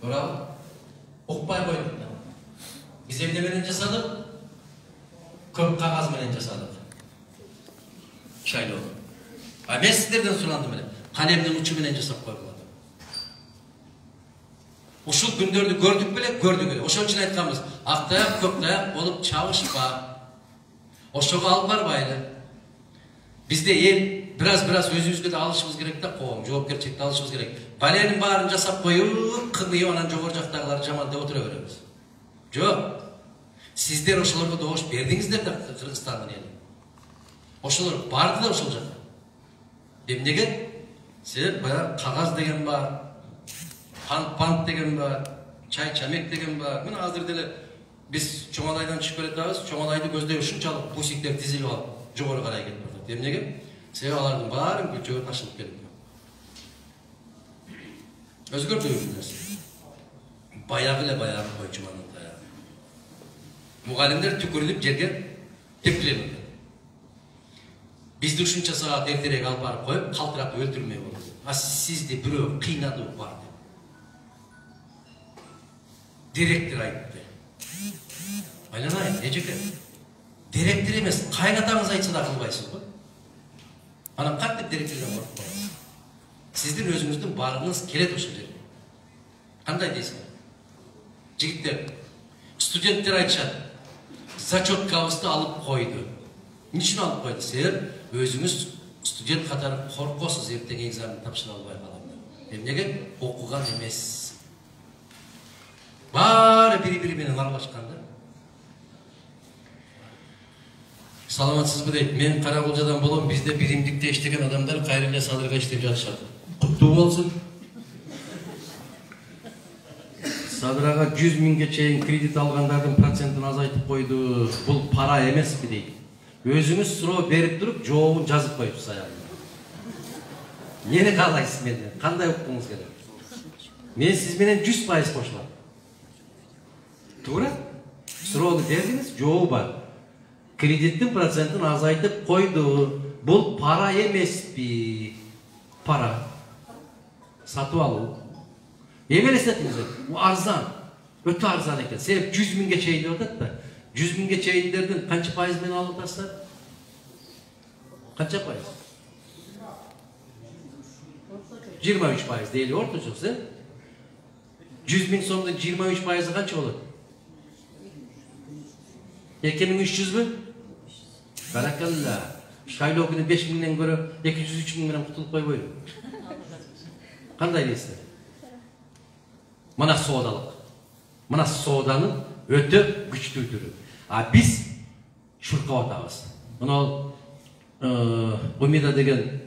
Doğru. Okpay koyduk. Biz evde menen jasadık. Köp kağız menen jasadık. Şaylı oldu. Ben sizlerden sulandım menen. Kalemden uçu menen jasap koyuladım. Uşul gündörдү gördük bile, gördük bile. Oşon için aytkanbыз. Aktayak, köktayak olup çağışpa. Oşoga alıp barbaydı. Bizde biraz özümüzge de alışımız gerek de qoğum, жоопкерчиликти alışımız gerek. Balenин baарын жасап koyup, kıyıp anan жогору жактагылар жамандап отура беребиz. Жоқ. Sizler oşolarga doğuş berdingizler de Kırgızstandın eli. Oşolar bardı da oşol jakta. Emnege? Sebep bayağı kagaz degen bar, pant degen bar, çay çamek degen bar. Mine azыр деле biz Çoğalaydan çıkıp keletebиз, Çoğalayды көздөй ушунчалык бусиктер тизилип алып жогору карай кетип атат. Эмнеге? Себеби алардын баарын күчөгө ташылып келип. Өзгөртүү нерсе. Баягы эле баягы койчуманын таягы. Мугалимдер түкүрүлүп жерге тепкиленип. Бизди ушунча саат эртерээк алып барып коюп, калтырап өлтүрмөй болду. А сизди бирөө кыйнады бар деп. Директор айтты. Айланай, эжеке. Директор эмес, кайнатаңыз айтса да кылбайсыз го. Анан кантип директордон коркуп каласыз? Сиздин өзүңүздүн барыңыз келет ошол жерге. Кандай дейсиңер? Жигиттер, студенттер айтышат. Зачеткабызды алып койду. Ничин алып койду? Силер өзүңүз студент катары коркосуз, эртең экзамен тапшыра албай калам деп. Эмнеге? Окуган эмес. Баары бири-бири менен аралашкан да. Саламатсызбы дейт. Мен Каракулжадан болом. Бизде биримдикте иштеген адамдар кайра эле садырга иштеп жатышат. Куттуу болсун. Садырага 100 миңге чейин кредит алгандардын процентин азайтып койду. Бул пара эмеспи дейт. Өзүңүз суроо берип туруп, жообун жазып коюпсуз аягында. Эмне каалайсыз менден? Кандай укугуңуз келет? Мен сиз менен 100% кошулам. Туура? Суроону бердиңиз, жообу бар. Kreditin процентин азайтып койду. Бул пара эмеспи? Пара. Сатып алуу. Эмне сатыңыздар? Бул арзан. Өтө арзан экен. Себеп 100 миңге чейин деп атат да. 100 миңге чейиндердин канча пайыз менен алып атасыздар? Канча пайыз? 23% дейли орточо, 100 миң сомдун 23% канча болот? 2300 миң? Баракалла. Шайлоо күнү 5 миңден көрө 203 миң менен кутулуп койбойбу? Кандай дейсиздер? Мына соодалык. Мына сооданын өтө күчтүү түрү. А биз шуркап атабыз. Мына Умида деген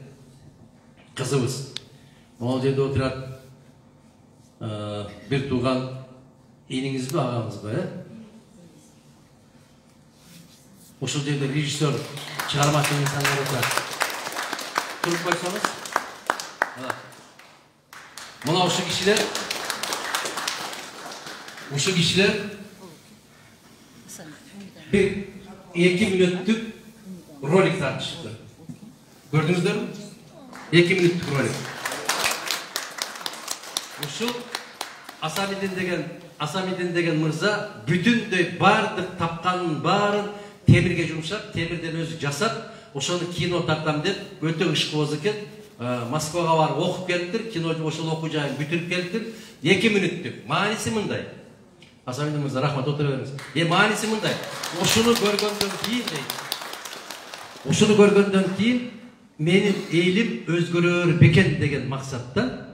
кызыбыз. Могул жерде отурат. Бир тууган ийниңизби, агаңызбы, Ошол жерде режиссер чыгармачыл инсандар отурат. Туруп койсоңуз. Мына ошол кишилер bir 2 минуттук ролик тартышты. Көрдүңүздөрбү? 2 минуттук ролик. Ушул Асамидин деген мырза бүтүндөй бардык тапканын баарын темирге жумшап, темирден өзү жасап, ошону кино тартам деп өтө ышкыбыз экен. Москвага барып окуп келиптир, кино ошол окуу жайын бүтүрүп келиптир. 2 минуттук. Мааниси мындай. Асамидин мырза, рахмат, отура бериңиз. Мааниси мындай. Ошону көргөндөн кийин менин элим өзгөрөр бекен деген максатта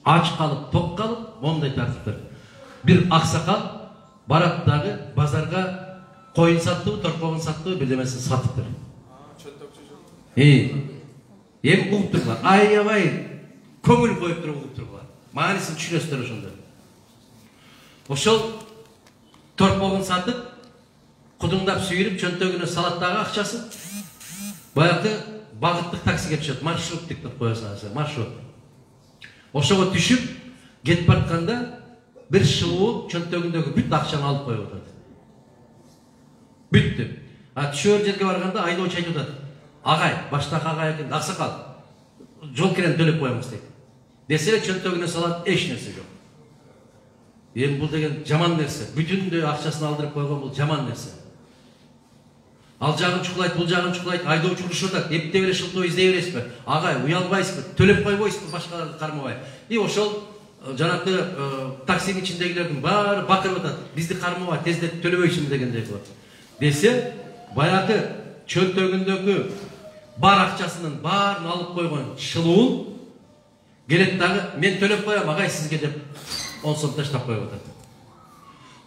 ач калып, ток калып, момундай тартыптыр. Бир аксакал барат дагы базарга коюн саттыбы, торпогун саттыбы, бирдемесин сатыптыр. Эми угуп тургула, аябай көңүл коюп туруп угуп тургула. Маанисин түшүнөсүздөр ошондо. Ошол торпогун сатып, кудуңдап сүйүрүп, чөнтөгүнө салаттагы акчасын баягы багыттык таксиге түшөт, маршруттук деп коесуңар, маршрут. Ошого түшүп, кетип баратканда бир шылуу чөнтөгүндөгү бүт акчаны алып коюп атат. Бүттү. Түшөр жерге барганда айдоочу айтып атат. Агай, баштагы агай экен, аксакал. Жол кирен төлөп коебуз дейт. Десе чөнтөгүнө салат эч нерсе жок. Endi бул деген жаман нерсе. Бүтүндөй акчасын алдырып койгон бул жаман нерсе. Ал жагын чукулайт, бул жагын чукулайт, айдоочу урушуп атат. Эптеп эле шылтоо издей бересизби? Агай, уялбайсызбы? Төлөп койбойсузбу башкаларды кармабай? Ошол жанакы таксинин ичиндегилердин баары бакырып атат. Бизди кармабай, тездетип төлөбөйсүңбү дегендей болот. Десе, баягы чөнтөгүндөгү бар акчасынын баарын алып койгон шылуун келет дагы мен төлөп коем агай сизге деп 10 сом таштап коюп атат.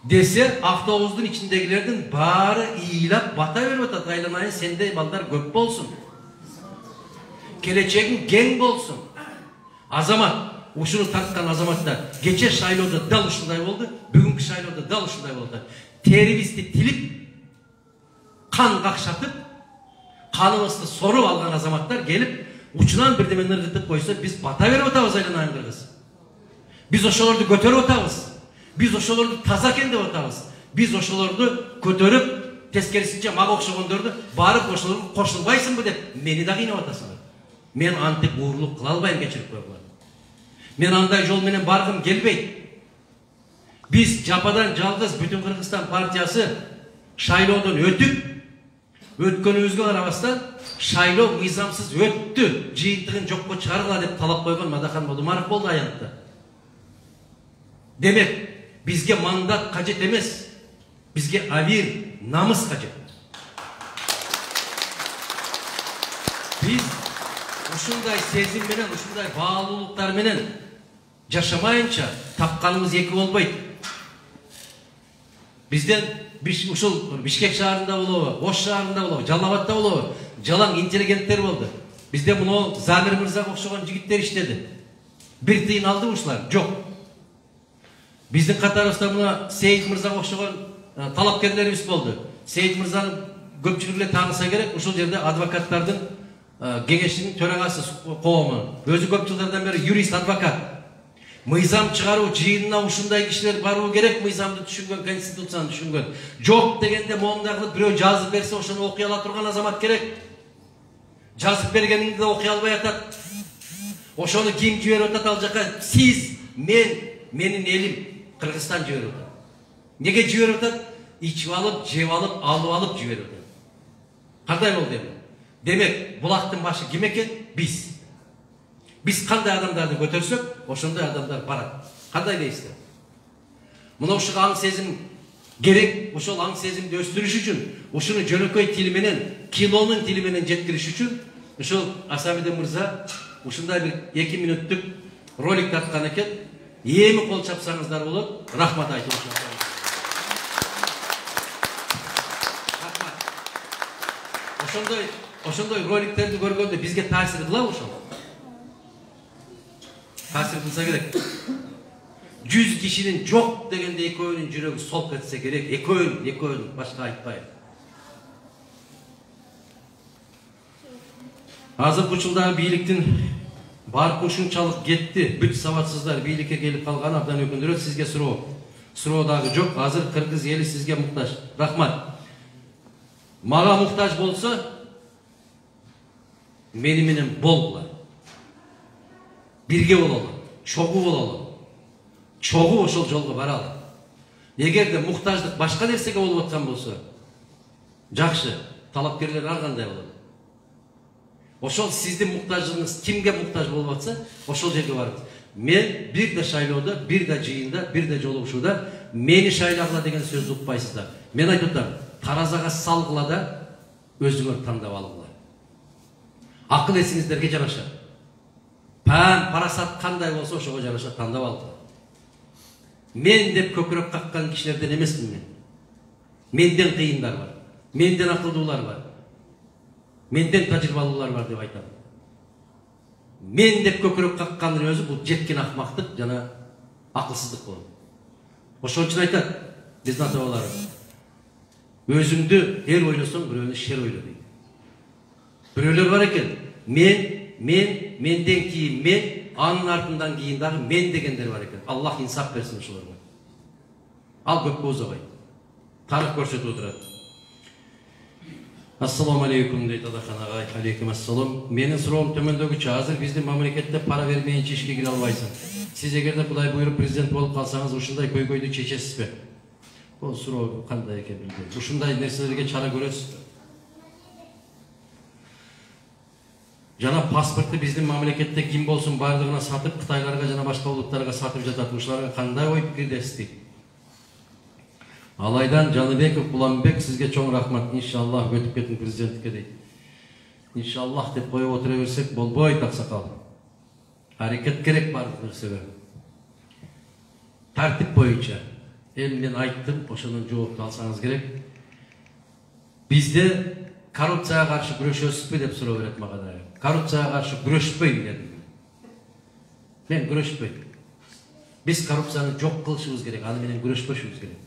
Десе, автобустун ичиндегилердин баары ыйлап бата берип атат. Айланайын сендей балдар көп болсун. Келечегиң кең болсун. Азамат, ушуну тарткан азаматтар кече шайлоодо дал ушундай болду, бүгүнкү шайлоодо дал ушундай болду. Терибизди тилип, кан какшатып, каныбызды соруп алган азаматтар келип, учунан бирдемени ыргытып койсо, биз бата берип атабыз Айланайын кыргыз. Биз ошолорду көтөрүп атабыз. Биз ошолорду таза экен деп атабыз. Биз ошолорду көтөрүп, тескерисинче мага окшогондорду барып ошолорго кошулбайсыңбы деп мени да кыйнап атасыңар. Мен антип уурлук кыла албайм, кечирип койгула. Мен андай жол менен баргым келбейт. Биз жападан жалгыз бүтүн Кыргызстан партиясы шайлоодон өтүп, өткөнүбүзгө карабастан шайлоо мыйзамсыз өттү, жыйынтыгын жокко чыгаргыла деп талап койгон Мадахан Бодумаров болду аянтта. Демек, бизге мандат кажет эмес, бизге авир, намыс кажет. Биз ушундай сезим менен, ушундай баалуулуктар менен жашамайынча тапканыбыз эки болбойт. Бизден ушул Бишкек шаарында болобу, Ош шаарында болобу, Жалал Абадта болобу, жалаң интеллигенттер болду. Бизде муну Замир мырзага окшогон жигиттер иштеди. Бир тыйын алды ушулар? Жок. Биздин катарыбызда мына Сейит мырзага окшогон талапкерлерибиз болду. Сейит мырзаны көпчүлүк эле тааныса керек. Ушул жерде адвокаттардын кеңешинин төрагасы коому. Өзү көп жылдардан бери юрист, адвокат. Мыйзам чыгаруу жыйынына ушундай кишилер баруу керек, мыйзамды түшүнгөн, конституцияны түшүнгөн. Жок дегенде моундагы бирөө жазып берсе, ошону окуй ала турган азамат керек. Жазып бергениңди да окуй албай атат. Ошону ким жиберип атат ал жака? Сиз, менин элим Кыргызстан жиберип атат. Неге жиберип атат? Ичип алып, жеп алып жиберип атат. Кандай болду эми? Демек, булактын башы ким экен? Биз. Биз кандай адамдарды көтөрсөк, ошондой адамдар барат. Кандай дейсиздер? Мына ушул аң сезим керек, ошол аң сезимди өстүрүш үчүн, ушуну жөнөкөй тил менен, кинонун тили менен жеткириш үчүн, ушул Асамиден мырза ушундай бир 2 мүнөттүк ролик тарткан экен. Эми кол чапсаңыздар болот. Рахмат айтып отурам. Рахмат. Ошондой роликтерди көргөндө бизге таасир кылабы ошол? Таасир кылса керек. 100 кишинин жок дегенде экөөнүн жүрөгү солк этсе керек. Экөөнүн башка айтпайм. Азыркы учурдагы бийликтин баркы ушунчалык кетти, бүт сабатсыздар бийликке келип калганы абдан өкүндүрөт. Сизге суроо дагы жок. Азыр кыргыз эли сизге муктаж. Рахмат. Мага муктаж болсо, мени менен болгула. Бирге бололу, чогуу бололу. Чогуу ошол жолго баралы. Эгерде муктаждык башка нерсеге болуп аткан болсо, жакшы, талапкерлер ар кандай болот. Ошол сиздин муктаждыгыңыз кимге муктаж болуп атса, ошол жерге барыңыз. Мен бир да шайлоодо, бир да жыйында, бир да жолугушууда мени шайлагыла деген сөздү укпайсыздар. Мен айтып атам, таразага салгыла да өзүңөр тандап алгыла. Акыл эсиңиздерге жараша. Парасат кандай болсо ошого жараша тандап алгыла. Мен деп көкүрөк каккан кишилерден эмесмин мен. Менден кыйындар бар. Менден акылдуулар бар. Менден тажрыйбалуулар бар деп айтам. Мен деп көкүрөк каккандын өзү бул жеткен акмактык жана акылсыздык болот. Ошон үчүн айтат биздин ата-бабаларыбыз. Өзүңдү эл ойлосоң, бирөөнү шер ойло дейт. Бирөөлөр бар экен. Менден кийин мен, анын артынан кийин дагы мен дегендер бар экен. Аллах инсап берсин ошолорго. Ал көп боозобойт. Тарых көрсөтүп турат. Assalamu alaikum deydi Adakan ağay. Aleyküm assalam. Menin suroğum tömöndөгүчө. Hazır bizde mamlekette para vermeyince işe gire albaysın. Siz egerde Kuday buyurup prezident bolup kalsanız uşunday köy-köydü çeçesizbe. Bu suroo kanday eken bildi. Uşunday nerselerge çara görөсүz. Jana pasporttu bizde mamlekette kim bolsun bardığına satıp Kıtaylarga jana başka ulutlarga satıp жатат. Uşularga kanday oy pikirdesizdi. Alaydan Canıbekov Bulanbek sizge çoğun rahmat. İnşallah ötüp ketin prezidentlikке deydi. İnşallah dep koyup otura bersek bolboyt aksakal. Hareket gerek bardığını sebebi. Tartip boyunca. Men ayttım, oşonun жоопtu alsanız gerek. Bizde korrupsiyaya karşı күрөшөсүзбү dep суроо берет мага да. Korrupsiyaya karşı күрөшпөйм dedim. Men күрөшпөйм. Biz korrupsiyаны жок кылышыбыз керек, аны менен күрөшпөшүбүз керек.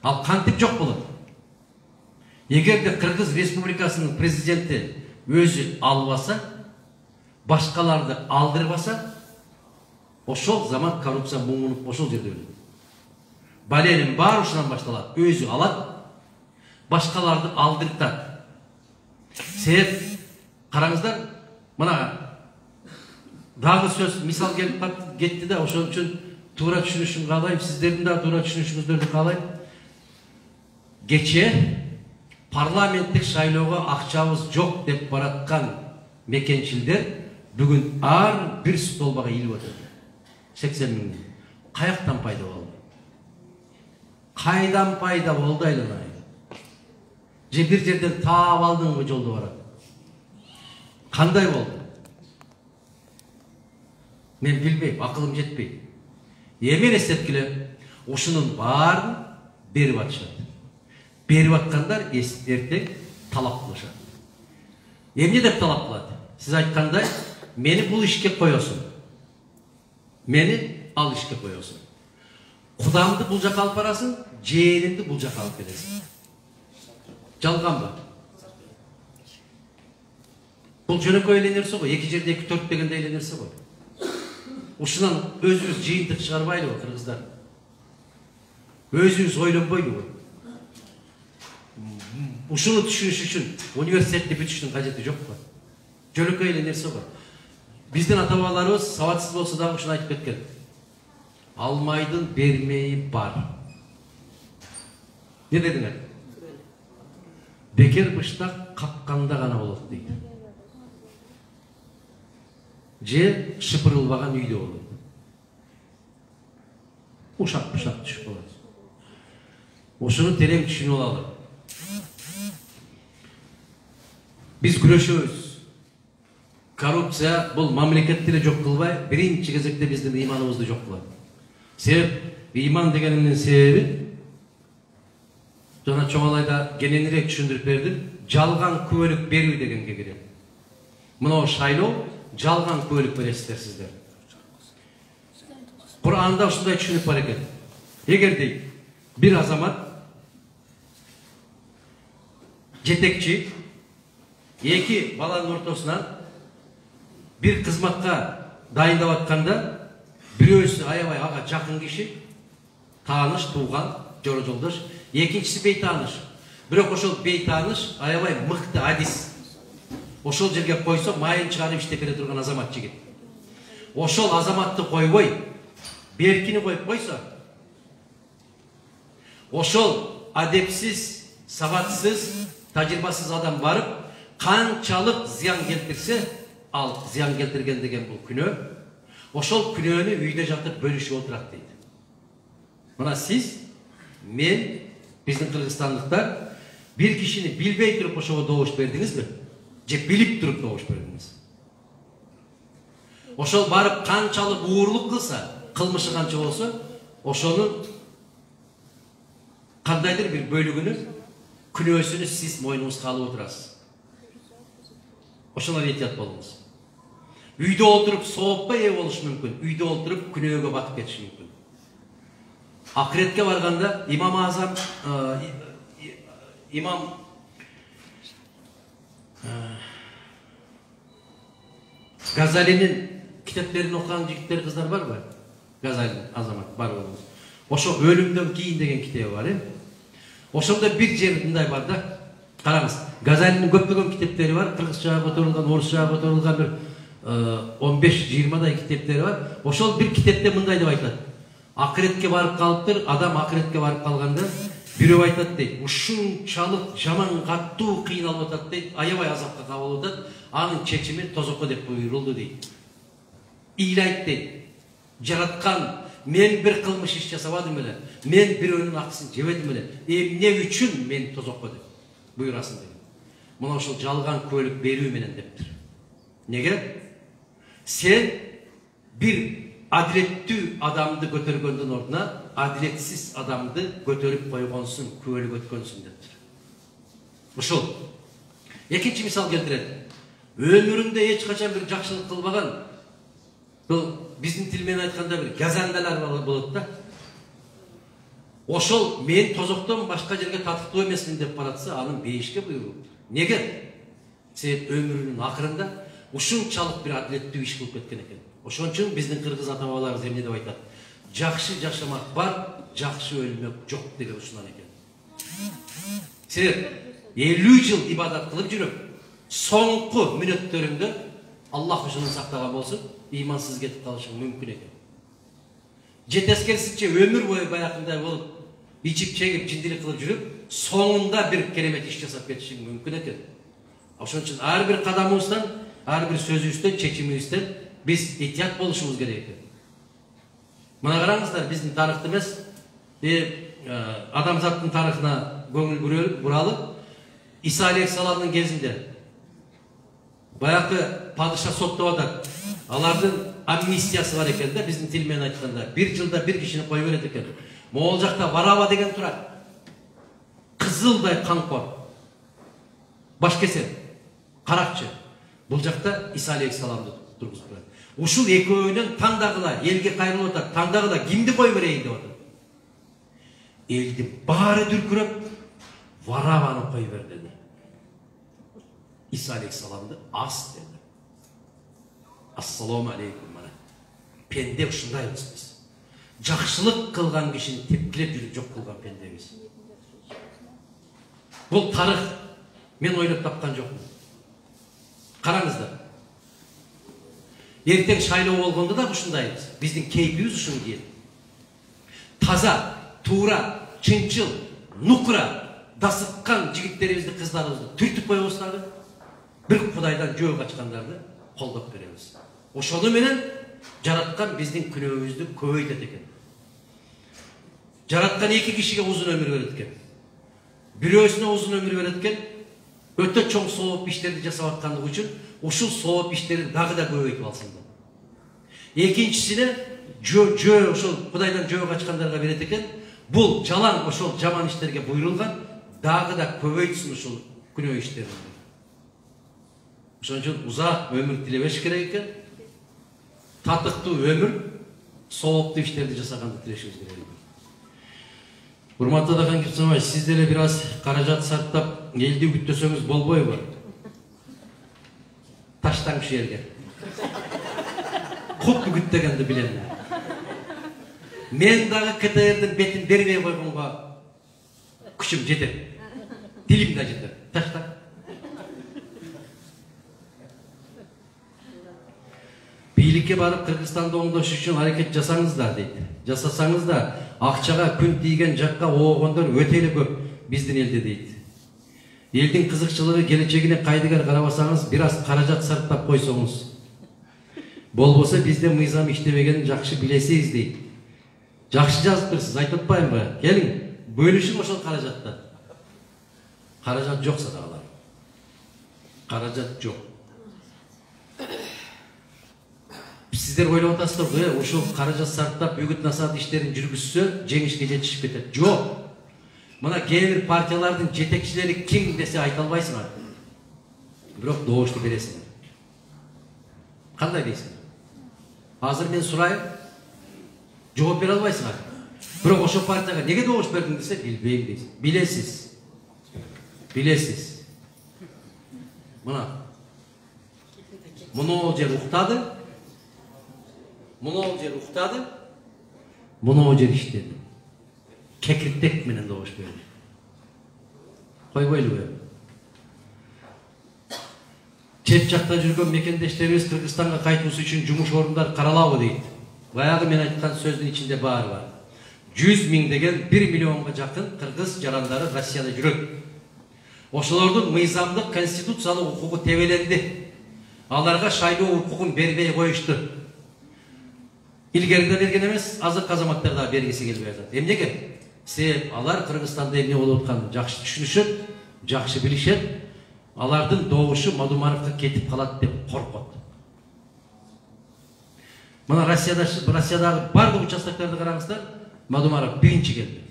Al kantip çok bulun. Eğer de Kırgız Respublikası'nın prezidenti özü albasa, başkaları aldırmasa, oşol zaman korrupsiya muğunup oşol yerde ölür. Balenin bar uçundan baştalar, özü alat, başkaları aldırtar. Sebep, karanızda, bana daha söz, misal gelip gitti de, oşol için tuğra düşünüşüm kalayım, sizlerin de tuğra düşünüşünüzleri kalayım. Geçe parlamentlik şaylooga akçabız jok dep baratkan mekençilder bugün ar bir stolbaga ilip otur. 80 000. Kayaktan payda oldu? Kaydan payda oldu aylanay? Je bir жерден taap aldın mı joldu barat? Kanday oldu? Men bilbeyim, akılım jetpeydi. Emen esletkile, oşunun baарын berip atышат. Berip atkanlar ertek talap kılışat. Emne dep talap kıladi? Siz aytkanday, meni bul işke koyosun. Meni al işke koyosun. Kudamды bulacak alıp barasın, jeerimdi bulacak alıp keresin. Жалган ба? Бул жөнөкөй эле нерсе го, эки жерде 2-4 дегендей эле нерсе го. Ушунан өзүбүз жыйынтык чыгарбайлыбы кыргыздар? Өзүбүз ойлонбойлубу? Ушуну түшүнүш үчүн университетти бүтүштүн кажети жокпу? Жөнөкөй эле нерсе го. Биздин ата бабаларыбыз сабатсыз болсо дагы ушуну айтып кеткен. Алмайдын бермейи бар. Не дедиңер? Бекер быштак капканда гана болот дейт. Же шыпырылбаган үйдө болот. Ушак-пушак түшүп калат. Ошону терең түшүнүп алалы. Биз күрөшөбүз. Коррупция бул мамлекетти эле жок кылбай, биринчи кезекте биздин ыйманыбызды жок кылат. Себеп, ыйман дегениmin себеби жана чоңалайда кененирээк түшүндүрүп бердим. Жалган күбөлүк берүү дегенге кирет. Мына шайлоо жалган күбөлүк бересиздер сиздер. Кур'анда ушундай түшүнүк бар экен. Эгерде бир азамат жетекчи эки баланын ортосунан бир кызматка дайындап атканда бирөөсү аябай ага жакын киши, тааныш, тууган, жора жолдош, экинчиси бейтааныш. Бирок ошол бейтааныш аябай мыкты адис. Ошол жерге койсо майын чыгарып иштеп бере турган азамат жигит. Ошол азаматты койбой, беркини коюп койсо, ошол адепсиз, сабатсыз, тажрыйбасыз адам барып, канчалык зыян келтирсе, ал зыян келтирген деген бул күнөө. Ошол күнөөнү үйдө жатып бөлүшүп отурат дейт. Мына сиз, мен, биздин кыргызстандыктар бир кишини билбей туруп ошого добуш бердиңизби? Же билип туруп добуш бердиңиз? Ошол барып канчалык уурлук кылса, кылмышы канча болсо, ошонун кандайдыр бир бөлүгүнү, күнөөсүнү сиз мойнуңузга алып отурасыз. Ошоно этият болуңуз. Үйдө олтуруп соопко ээ болуш мүмкүн, үйдө олтуруп күнөөгө батып кетиш мүмкүн. Акыретке барганда имам Азам, имам Газалинин китептерин окуган жигиттер кыздар барбы? Газалин азамат бар болуңуз. Ошо өлүмдөн кийин деген китеби бар, Ошондо бир жери мындай бар да. Караңыз, Газалинин көптөгөн китептери бар, кыргызчага которулган, орусчага которулган бир 15-20 китептери бар. Ошол бир китепте мындай деп айтат. Акыретке барып калыптыр, адам акыретке барып калганда бирөө айтат дейт. Ушунчалык жаман каттуу кыйналып атат дейт, аябай азапка кабылып атат. Анын чечими тозокко деп буйрулду дейт. Ыйлайт дейт. Жараткан мен бир кылмыш иш жасабадым эле. Мен бирөөнүн акысын жебедим эле. Эмне үчүн мен тозокко деп буйрасың дейт. Мына ошол жалган көлүк берүү менен дептир. Неге? Sen bir adilеттүү адамды көтөргөндүн ордуна адилетсиз адамды көтөрүп койгонсуң, күбөлүк өткөнсүң дептир. Ушул. Экинчи мисал келтирет. Өмүрүндө эч качан бир жакшылык кылбаган, бул биздин тил менен айтканда бир газандалар болот да. Ошол мен тозоктон башка жерге татыктуу эмесмин деп баратса, анын бейишке буйруп. Неге? Себеп өмүрүнүн акырында ушунчалык бир адилеттүү иш кылып кеткен экен. Ошон үчүн биздин кыргыз ата-бабаларыбыз эмне деп айтат? Жакшы жашамак бар, жакшы өлмөк жок деген ушундан экен. Силер 50 жыл ибадат кылып жүрүп, соңку мүнөттөрүңдө Аллах ушуну сактаган болсун, ыймансыз кетип калышың мүмкүн экен. Жетескерсизче өмүр бою баягындай болуп, ичип чегип, жиндилик кылып жүрүп, соңунда бир керемет иш жасап кетишиң мүмкүн экен. Ошон үчүн ар бир кадамыбыздан, ар бир сөзүбүздөн, чечимибизден биз этият болушубуз керек экен. Мына караңыздар, биздин тарыхты эмес, адамзаттын тарыхына көңүл буралып, Иса алейхиссаламдын кезинде баягы падыша соттоп атат. Алардын амнистиясы бар экен да, биздин тил менен айтканда, 1 жылда 1 кишини кое берет экен. Могул жакта Варава деген турат. Кызылдай камкор. Башкесер, каракчы. Бул жакта Иса алейхиссаламды тургузуп коет. Ушул экөөнүн тандагыла, элге кайрылып атат, тандагыла кимди кой берейин деп атат. Элдин баары дүркүрөп, Вараваны кой бер деди. Иса алейхиссаламды ас деди. Ассаламу алейкум мана. Пенде ушундайбыз биз. Жакшылык кылган кишини тепкилеп жүрүп жок кылган пендебиз. Бул тарых мен ойлоп тапкан жокмун. Караңыздар. Эртең шайлоо болгондо да ушундайбыз. Биздин кейпибиз ушуну кийет. Таза, туура, чынчыл, нукура, дасыккан жигиттерибизди, кыздарыбызды түртүп коебуз дагы. Бир Кудайдан жөө качкандарды колдоп беребиз. Ошону менен жараткан биздин күнөөбүздү көбөйтөт экен. Жараткан эки кишиге узун өмүр берет экен. Бирөөсүнө узун өмүр берет экен. Өтө чоң сооп иштерди жасап аткандыгы үчүн ушул сооп иштерин дагы да көбөйтүп алсын деп. Экинчисине жөө ошол Кудайдан жөө качкандарга берет экен. Бул жалаң ошол жаман иштерге буйрулган, дагы да көбөйтсүн ушул күнөө иштерин. Ошон үчүн узак өмүр тилебеш керек экен. Татыктуу өмүр, сооптуу иштерди жасаганды тилешибиз керек экен. Урматтуу Адахан Кипсанбай, сиз деле бир аз каражат сарптап элди күттөсөңүз болбойбу? Таштаң ушу жерге. Куп күттөгөндү билем. Мен дагы КТРдин бетин бербей койгонго күчүм жетет. Дилим да жетет. Ташта. Бийликке барып Кыргызстанды оңдош үчүн аракет жасаңыздар дейт. Жасасаңыз да акчага күн тийген жакка оогондор өтө эле көп биздин элде дейт. Элдин кызыкчылыгы келечегине кайдыгер карабасаңыз, бир аз каражат сарптап койсоңуз. Болбосо бизде мыйзам иштебегенин жакшы билесиз дейт. Жакшы жазыптырсыз, айтып атпаймынбы? Келиң, бөлүшүң ошол каражатта. Каражат жок садагылар. Каражат жок. Сиздер ойлоп атасыздар, ошол каражат сарптап үгүт насаат иштерин жүргүзсө, жеңишке жетишип кетет. Жок. Мына кээ бир партиялардын жетекчилери ким десе айта албайсыңар. Бирок добушту бересиңер. Кандай дейсиң? Азыр мен сурайм, жооп бере албайсыңар. Бирок ошол партияга неге добуш бердиң десе, билбейм дейсиң. Билесиз. Билесиз. Мына. Мунул жер уктады. Мунул жер уктады. Мунул жер иштеди. Кекиртек менен добуш берди. Койбойлубу? чет жакта жүргөн мекендештерибиз Кыргызстанга кайтуусу үчүн жумуш орундар каралабы дейт. Баягы мен айткан сөздүн ичинде баары бар. 100 миң деген 1 миллионго жакын кыргыз жарандары Россияда жүрөт. Ошолордун мыйзамдык конституциялык укугу тебеленди. Аларга шайлоо укугун бербей коюшту. Илгериден берген эмес, азыркы азаматтар да бергиси келбей атат. Эмнеге? Себеп алар Кыргызстанда эмне болуп атканын жакшы түшүнүшөт, жакшы билишет. Алардын добушу Мадумаровго кетип калат деп коркот. Мына Россиядагы бардык участокторду караңыздар, Мадумаров биринчи келди.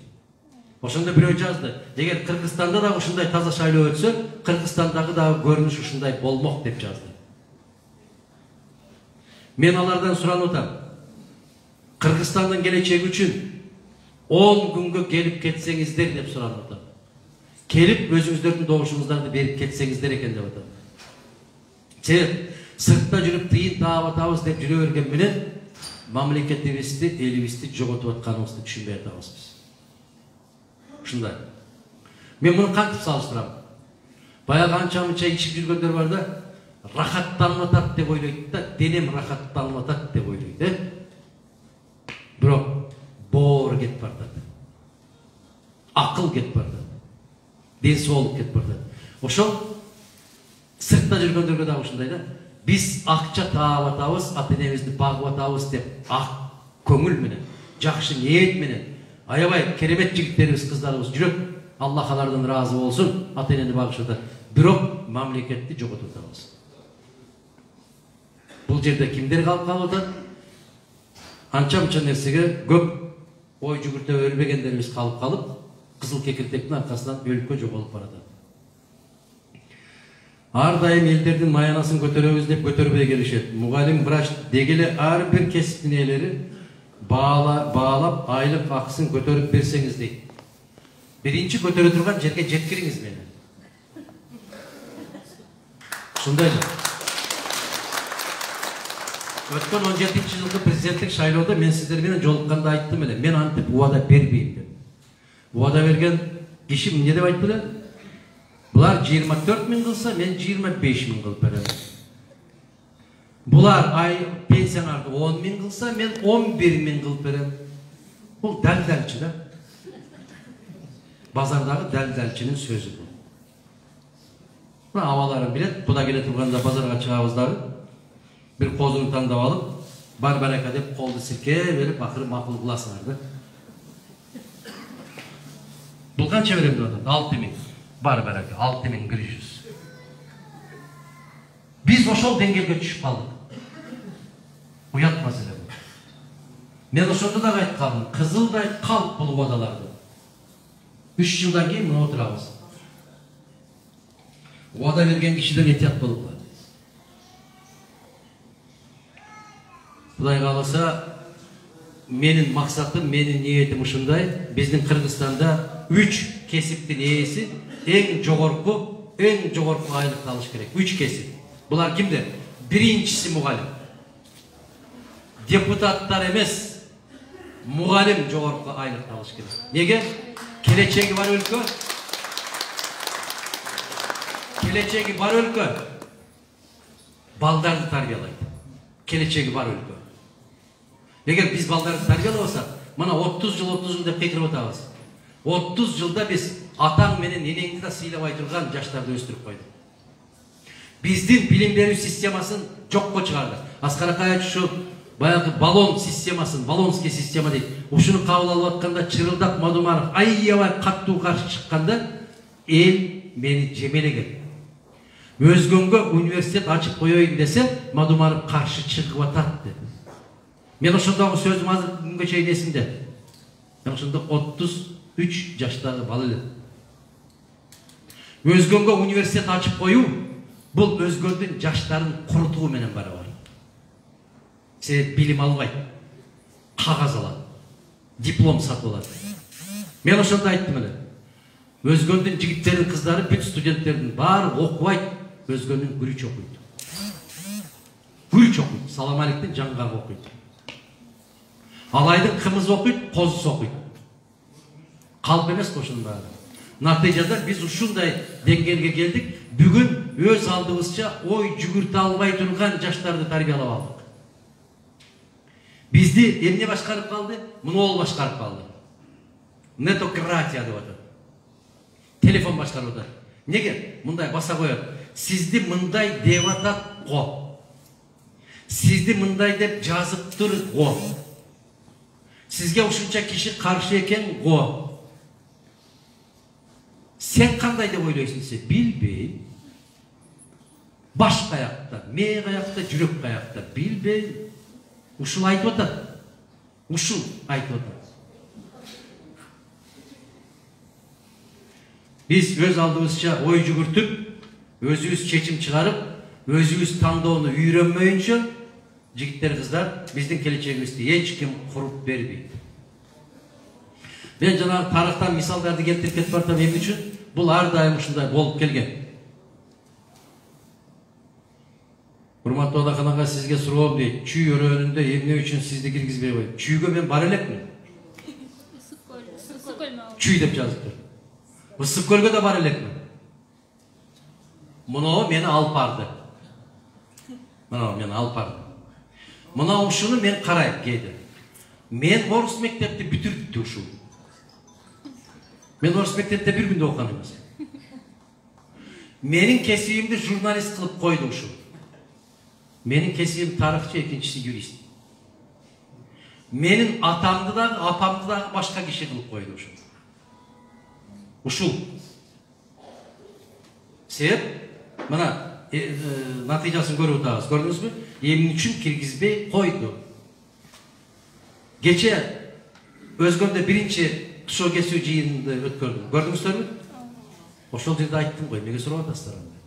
Ошондо бирөө жазды. Эгер Кыргызстанда да ушундай таза шайлоо өтсө, Кыргызстандагы дагы көрүнүш ушундай болмок деп жазды. Мен алардан суранып атам. Кыргызстандын келечеги үчүн 10 күнгө келип кетсеңиздер деп суранып атам. Келип өзүңүздөрдүн добушуңуздарды берип кетсеңиздер экен деп атам. Себеп сыртта жүрүп тыйын таап атабыз деп жүрө берген менен мамлекетибизди, элибизди жоготуп атканыбызды түшүнбөй атабыз биз. Ушундай. Мен муну кантип салыштырам? Баягы анча-мынча ичип жүргөндөр бар да, рахаттанып атат деп ойлойт да, денем рахаттанып атат деп ойлойт, Бирок боор кетип бартат. Акыл кетип бартат. Ден соолук кетип бартат. Ошол сыртта жүргөндөргө да ушундай да. Биз акча таап атабыз, ата-энебизди багып атабыз деп ак көңүл менен, жакшы ниет менен, аябай керемет жигиттерибиз, кыздарыбыз жүрөт. Аллах алардан разы болсун, ата-энени багышып атат. Бирок мамлекетти жоготуп атабыз. Бул жерде кимдер калып атат? Анча-мынча нерсеге көп ой жүгүртө өлбөгөндөрүбүз калып калып, кызыл кекиртектин аркасынан өлкө жоголуп баратат. Ар дайым элдердин маянасын көтөрөбүз деп көтөрбөй келишет. Мугалим, врач дегеле ар бир кесиптин ээлери баалап айлык акысын көтөрүп берсеңиз дейт. Биринчи көтөрө турган жерге жеткириңиз мени. Ушундайбы? Өткөн 17-жылкы президенттик шайлоодо мен сиздер менен жолукканда айттым эле, мен антип убада бербейм деп. Убада берген киши эмне деп айтты эле? Булар 24 миң кылса, мен 25 миң кылып берем. Булар пенсияларды 10 миң кылса, мен 11 миң кылып берем. Бул дәлдәлчи да. Базардагы дәлдәлчинин сөзү бул. Мына абаларын билет, куда келе турганда базарга чыгабыз дагы. Бир козуну тандап алып, бар барака деп колду силке берип, акыры макул кыласыңар да. Бул канча берем деп атат? 6 миң. Бар барака, 6100. Биз ошол деңгээлге түшүп калдык. Уят маселе бул. Мен ошондо да айткам, кызылдай калп бул убадаларды. 3 жылдан кийин мына отурабыз. Убада берген кишиден этият болуп калат. Кудай кааласа, менин максатым, менин ниетим ушундай. Биздин Кыргызстанда 3 кесиптин ээси эң жогорку айлыкты алыш керек. 3 кесип. Булар кимдер? Биринчиси мугалим. Депутаттар эмес, мугалим жогорку айлыкты алыш керек. Неге? Келечеги бар өлкө. Келечеги бар өлкө. Балдарды тарбиялайт. Келечеги бар өлкө. Эгер биз балдарды тарбиялабасак, мына 30 жыл деп кекирип атабыз. 30 жылда биз атаң менен энеңди да сыйлабай турган жаштарды өстүрүп койдук. Биздин билим берүү системасын жокко чыгарды. Аскар Акаевич ушу баягы баллон системасын, баллонский система дейт. Ушуну кабыл алып атканда Чырылдап Мадумаров аябай каттуу каршы чыкканда, эл мени жемелеген. Өзгөнгө университет ачып коёюн десе, Мадумаров каршы чыгып атат деп. Мен ошондогу сөзүм азыр күнгө чейин эсимде. Мен ошондо 33 жаштагы бала элем. Өзгөнгө университет ачып коюу бул өзгөндүн жаштарын курутуу менен барабар. Себеп билим албайт, кагаз алат, диплом сатып алат. Мен ошондо айттым эле. Өзгөндүн жигиттерин, кыздары, бүт студенттердин баары окубайт, өзгөнүн күрүч окуйт. Күрүч окуйт, Салам Аликтин жаңгак окуйт. Алайдын кымыз окуйт, козусу окуйт. Калп эмес ошонун баары. Натыйжада биз ушундай деңгээлге келдик. Бүгүн өз алдыбызча ой жүгүртө албай турган жаштарды тарбиялап алдык. Бизди эмне башкарып калды? Монол башкарып калды. Нетократия деп атат. Телефон башкарып атат. Неге? Мындай баса коет. Сизди мындай деп атат го. Сизди мындай деп жазыптыр го. Сизге ушунча киши каршы экен го. Сен кандай деп ойлойсуң десе, билбейм. Баш каякта, мээ каякта, жүрөк каякта, билбейм. Ушул айтып атат. Ушул айтып атат. Биз өз алдыбызча ой жүгүртүп, өзүбүз чечим чыгарып, өзүбүз тандоону үйрөнмөйүнчө, жигиттер, кыздар, биздин келечегибизди эч ким куруп бербейт. Мен жанагы тарыхтан мисалдарды келтирип кетип бартам, эмне үчүн? Бул ар дайым ушундай болуп келген. Урматтуу адаканага сизге суроом дейт. Чүй өрөөнүндө эмне үчүн сизди киргизбей койду? Чүйгө мен бара элекмин. Чүй деп жазыптыр. Ысык көлгө да бара элекмин. Муну мени алып барды. Мына ушуну мен карайм кейде. Мен орус мектепти бүтүрдү ушул. Мен орус мектепте бир күндө окуган эмес. Менин кесибимди журналист кылып койду ушул. Менин кесибим тарыхчы, экинчиси юрист. Менин атамды дагы, апамды дагы башка киши кылып койду ушул. Ушул. Себеп, мына натыйжасын көрүп атабыз. Көрдүңүзбү? Эмне үчүн киргизбей койду. Кече Өзгөндө биринчи тушоо кесүү жыйынды өткөрдүм. Көрдүңүздөрбү? Ошол жерде айттым го, эмнеге сурап атасыздар анда?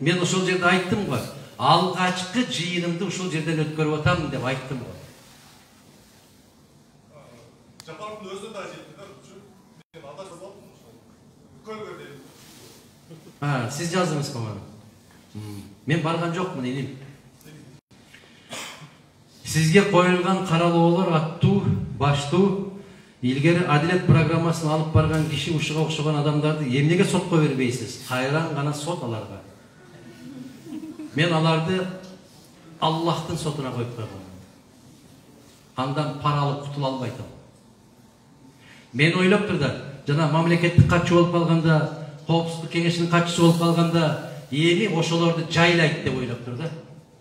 Мен ошол жерде айттым го. Алгачкы жыйынымды ушул жерден өткөрүп атам деп айттым го. Жапаровдун өзүнө да жетти да, мен анда жазып алдым. Сиз жаздыңыз го мага. Мен барган жокмун, иним. Сизге коюлган каралоолор аттуу, баштуу, илгери адилет программасын алып барган киши ушуга окшогон адамдарды эмнеге сотко бербейсиз? Кайран гана сот аларга. Мен аларды Аллахтын сотуна коюп койгом. Андан пара алып кутула албайт. Мен ойлоп турдум, жана мамлекеттик катчы болуп калганда, коопсуздук кеңешинин катчысы болуп калганда, эми ошолорду жайлайт деп ойлоп турдум.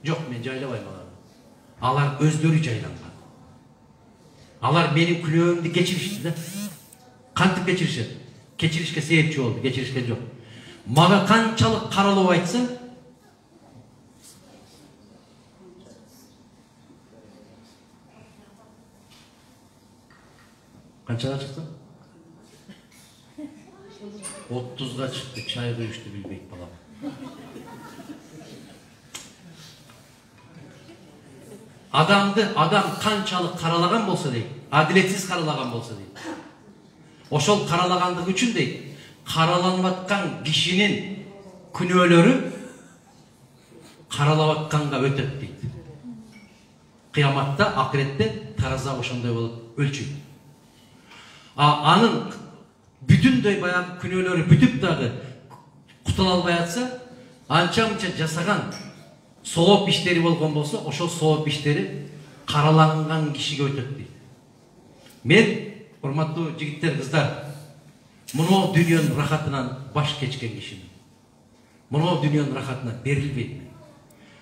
Жок, мен жайлабайм аларды. Алар өздөрү жайланган. Алар менин күнөөмдү кечиришти да. Кантип кечиришет? Кечиришке себепчи болду, кечиришкен жок. Мага канчалык каралоо айтса, канчага чыкты? 30га чыкты, чай куюшту билбейт балам. Адам канчалык каралаган болсо дейт, адилетсиз каралаган болсо дейт. Ошол каралагандыгы үчүн дейт, караланып аткан кишинин күнөөлөрү каралап атканга өтөт дейт. Кыяматта, акыретте тараза ошондой болуп өлчөйт. Анын бүтүндөй баягы күнөөлөрү бүтүп дагы кутула албай атса, анча-мынча жасаган сооп иштери болгон болсо, ошол сооп иштери караланган кишиге өтөт дейт. Мен, урматтуу жигиттер, кыздар, муну дүйнөнүн рахатынан баш кечкен кишимин. Муну дүйнөнүн рахатына берилбейт.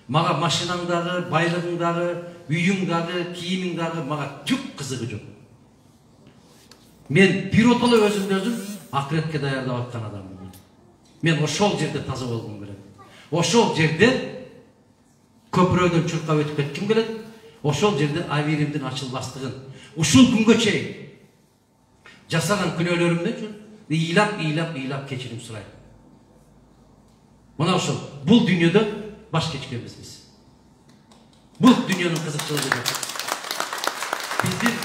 Мага машинаң дагы, байлыгың дагы, үйүң дагы, кийимиң дагы мага түк кызыгы жок. Мен биротоло өзүм акыретке даярдап аткан адаммын. Мен ошол жерде таза болгум келет. Ошол жерде көпүрөдөн чуркап өтүп кетким келет. Ошол жерде авиримдин ачылбастыгын ушул күнгө чейин жасаган күнөөлөрүмдөн үчүн ыйлап кечирим сурайм. Мына ошол бул дүйнөдө баш кечкенбиз биз. Бул дүйнөнүн кызыкчылыгы. Биздин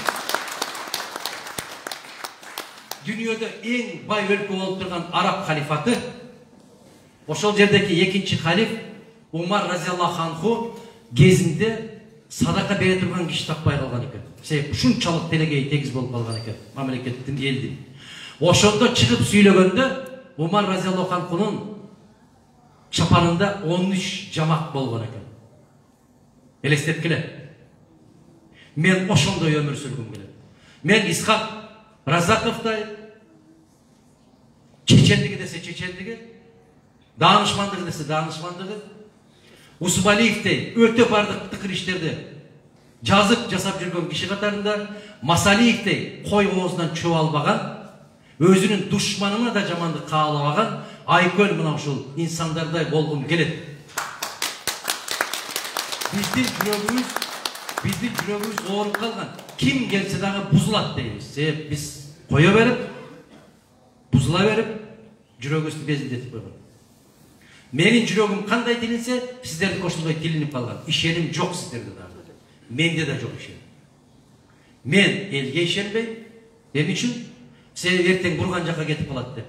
дүйнөдө эң бай өлкө болуп турган Араб халифаты, ошол жердеки экинчи халиф Умар разияллаху анху кезинде садака бере турган киши таппай калган экен. Себеп ушунчалык телегей тегиз болуп калган экен мамлекеттин, элдин. Ошондо чыгып сүйлөгөндө Умар разияллаху анхунун чапанында 13 жамак болгон экен. Элестеткиле. Мен ошондой өмүр сүргүм келет. Мен Исхак Разаковдай чечендиги десе чечендиги, даанышмандыгы десе даанышмандыгы, Усубалиевдей өтө бардык тыкыр иштерди жазып жасап жүргөн киши катарында, Масалиевдей кой оозунан чөп албаган, өзүнүн душманына да жамандык каалабаган айкөл мына ушул инсандардай болгум келет. Биздин жүрөгүбүз ооруп калган. Ким келсе дагы бузулат дейбиз. Себеп биз кое берип, бузула берип, жүрөгүбүздү безилдетип койгон. Менин жүрөгүм кандай тилинсе, сиздердики ошондой тилинип калган. Ишеним жок сиздерде дагы. Менде да жок ишеним. Мен элге ишенбейм. Эмне үчүн? Себеби эртең бурган жака кетип калат деп.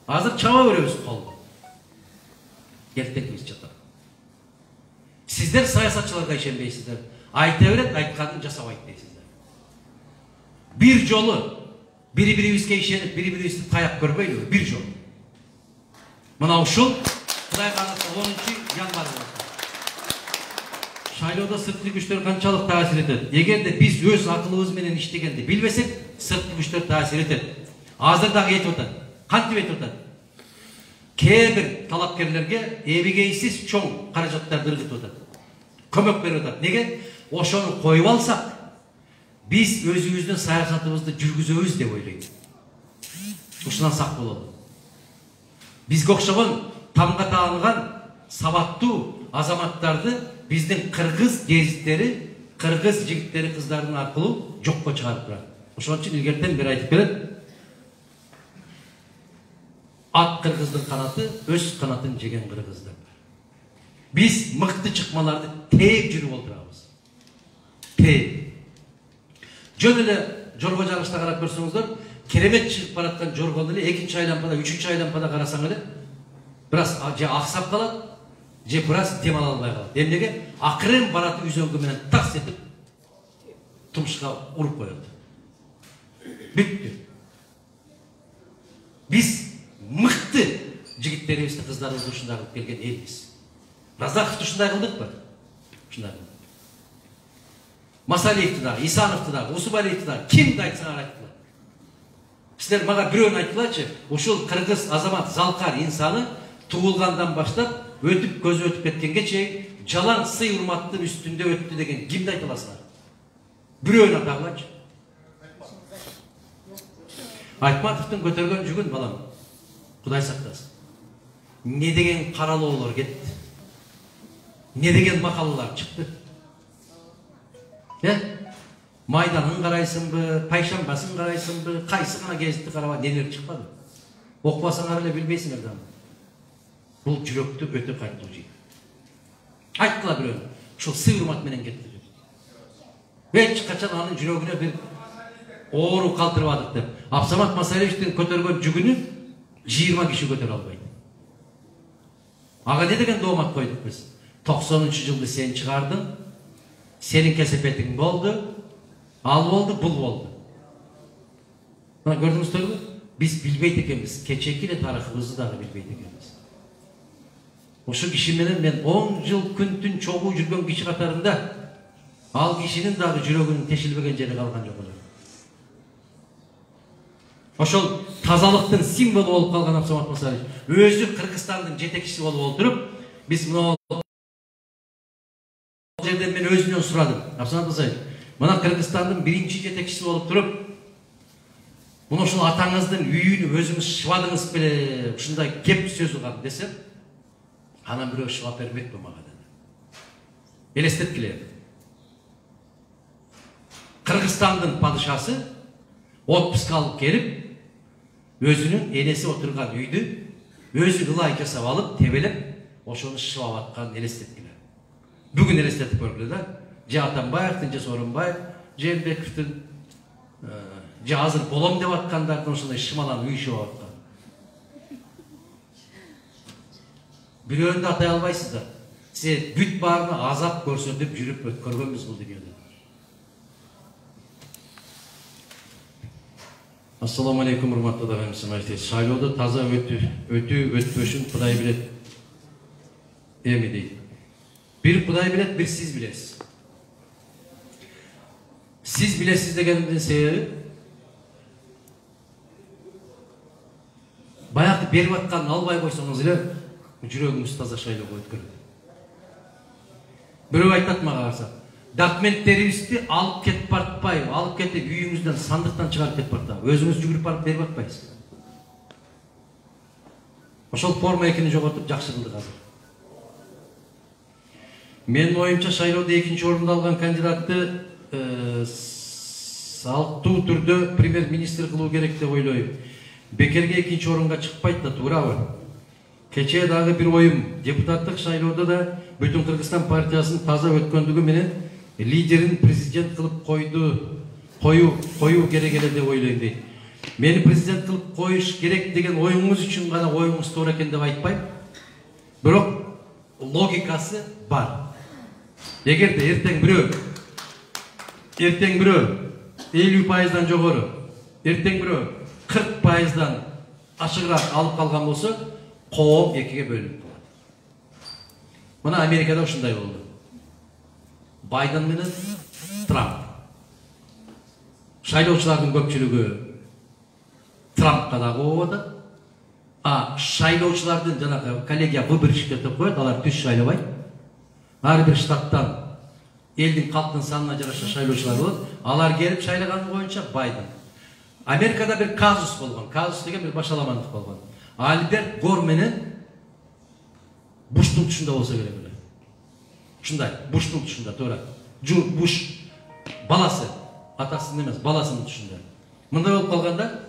Азыр чаба беребиз колду. Эртең биз жатат. Сиздер саясатчыларга ишенбейсиздер. Айта берет, айтканын жасабайт дейсиздер. Бир жолу бири-бирибизге ишенип, бири-бирибизди таяп көрбөйлүбү? Бир жолу. Мына ушул Кудайга кааласа 10-январь болот. Шайлоодо сырткы күчтөр канчалык таасир этет? Эгерде биз өз акылыбыз менен иштегенди билбесек, сырткы күчтөр таасир этет. Азыр дагы этип атат. Кантип этип атат? Кээ бир талапкерлерге эбигейсиз чоң каражаттарды ыргытып атат. Көмөк берип атат. Неге? Ошону коюп алсак, биз өзүбүздүн саясатыбызды жүргүзөбүз деп ойлойт. Ушунан сак бололу. Бизге окшогон тамга таанган сабаттуу азаматтарды биздин кыргыз гезиттери, кыргыз жигиттери, кыздардын аркылуу жокко чыгарып турат. Ошон үчүн илгертен бери айтып берет. Ат кыргыздын канаты, өз канатын жеген кыргыздар. Биз мыкты чыкмаларды тээп жүрүп олтурабыз. Тээп. Жөн эле жорго жагышта карап көрсөңүздөр, керемет чыгып бараткан жоргону эле экинчи айлампада, үчүнчү айлампада карасаң эле бираз же аксап калат, же бираз дем ала албай калат. Эмнеге? Акырын бараты үзөңгү менен такс этип тумушка уруп коет. Бүттү. Биз мыкты жигиттерибизди, кыздарыбызды ушундай кылып келген элбиз. Разаковду ушундай кылдыкпы? Ушундай кылдык. Масалиевди дагы, Исановду дагы, Усубалиевди дагы кимди айтсаңар айттылар. Сиздер мага бирөөнү айткылачы, ушул кыргыз азамат Залкар инсаны туулгандан баштап өтүп көзү өтүп кеткенге чейин жалаң сый урматтын үстүндө өттү деген кимди айта аласыңар? Бирөөнү атагылачы. Айтматовдун көтөргөн жүгүн балам. Кудай сактасын. Не деген каралоолор кетти. Не деген макалалар чыкты. Майданын карайсыңбы, пайшамбасын карайсыңбы, кайсы гана гезитти караба, нелер чыкпады. Окубасаңар эле билбейсиңер да. Бул жүрөктү өтө кайнатуу жейт. Айткыла бирөө. Ушул сый урмат менен кетти. Эч качан анын жүрөгүнө бир оору калтырбадык деп. Абсамат Масалиевдин көтөргөн жүгүнү 20 киши көтөрө албайт. Ага не деген доомат койдук биз? 90-жылды сен чыгардың, сенин кесепетиң болду, ал болду, бул болду. Мына көрдүңүздөрбү? Биз билбейт экенбиз, кечээки эле тарыхыбызды дагы билбейт экенбиз. Ошо киши менен мен 10 жыл күн түн чогуу жүргөн киши катарында ал кишинин дагы жүрөгүнүн тешилбеген жери калган жок эле. Ошол тазалыктын символу болуп калган Абсамат Масалиев өзү Кыргызстандын жетекчиси болуп олтуруп, биз мына жерден мен өзүнөн сурадым. Абсамат Масалиев, мына Кыргызстандын биринчи жетекчиси болуп туруп, мына ушул атаңыздын үйүнү өзүңүз шыбадыңыз беле, ушундай кеп сөз угам десем, анан бирөө шыбап бермекпи мага деди. Элестеткиле. Кыргызстандын падышасы отпуска алып келип, өзүнүн энеси отурган үйдү өзү ылай жасап алып, тебелеп, ошону шыбап атканын элестеткиле. Бүгүн элестетип көргүлө да. Же Атамбаевдин, же Сооронбаев, Жээнбековдун, же азыр болом деп аткандардын ошондой шымалан үй шыбап аткан. Бирөөнү атай албайсыздар. Сиз бүт баарына азап көрсөтүп жүрүп өткөргөнбүз бул дүйнөдө. Ассаламу алейкум, урматтуу дагы шайлоодо таза өтүү өтпөшүн Кудай билет. Эми дейт. Bir Кудай билет, bir siz bilesiz. Siz bilesiz degендин себеби баягы берип атканын албай койсоңуз эле жүрөгүңүз таза шайлоого өткөрөт. Бирөө айтат мага караса, документтерибизди алып кетип баратпайбы, алып кетип үйүңүздөн сандыктан чыгарып кетип баратабы, өзүңүз жүгүрүп барып берип атпайсызбы? Ошол форма экини жоготуп жакшы кылдык азыр. Менин оюмча шайлоодо экинчи орунду алган кандидатты салттуу түрдө премьер-министр кылуу керек деп ойлойм. Бекерге экинчи орунга чыкпайт да, туурабы? Кечээ дагы бир оюм, депутаттык шайлоодо да Бүтүн Кыргызстан партиясынын таза өткөндүгү менен лидерин президент кылып коюу керек эле деп ойлойм дейт. Мени президент кылып коюш керек деген оюңуз үчүн гана оюңуз туура экен деп айтпайм. Бирок логикасы бар. Эгерде эртең бирөө 50%дан жогору, эртең бирөө 40%дан ашыгыраак алып калган болсо, коом экиге бөлүнүп калат. Мына Америкада ушундай болду. Байден менен Трамп. Шайлоочулардын көпчүлүгү Трампка да коободот. Шайлоочулардын жанагы коллегия выборщиктер деп коет, алар түз шайлабайт. Ар бир штаттан элдин калктын санына жараша шайлоочулар болот. Алар келип шайлаганы боюнча Байден. Америкада бир казус болгон. Казус деген бир башаламандык болгон. Альберт Гор менен Буштун тушунда болсо керек эле. Ушундай, Буштун тушунда, туура. Буш баласы, атасынын эмес, баласынын тушунда. Мындай болуп калганда,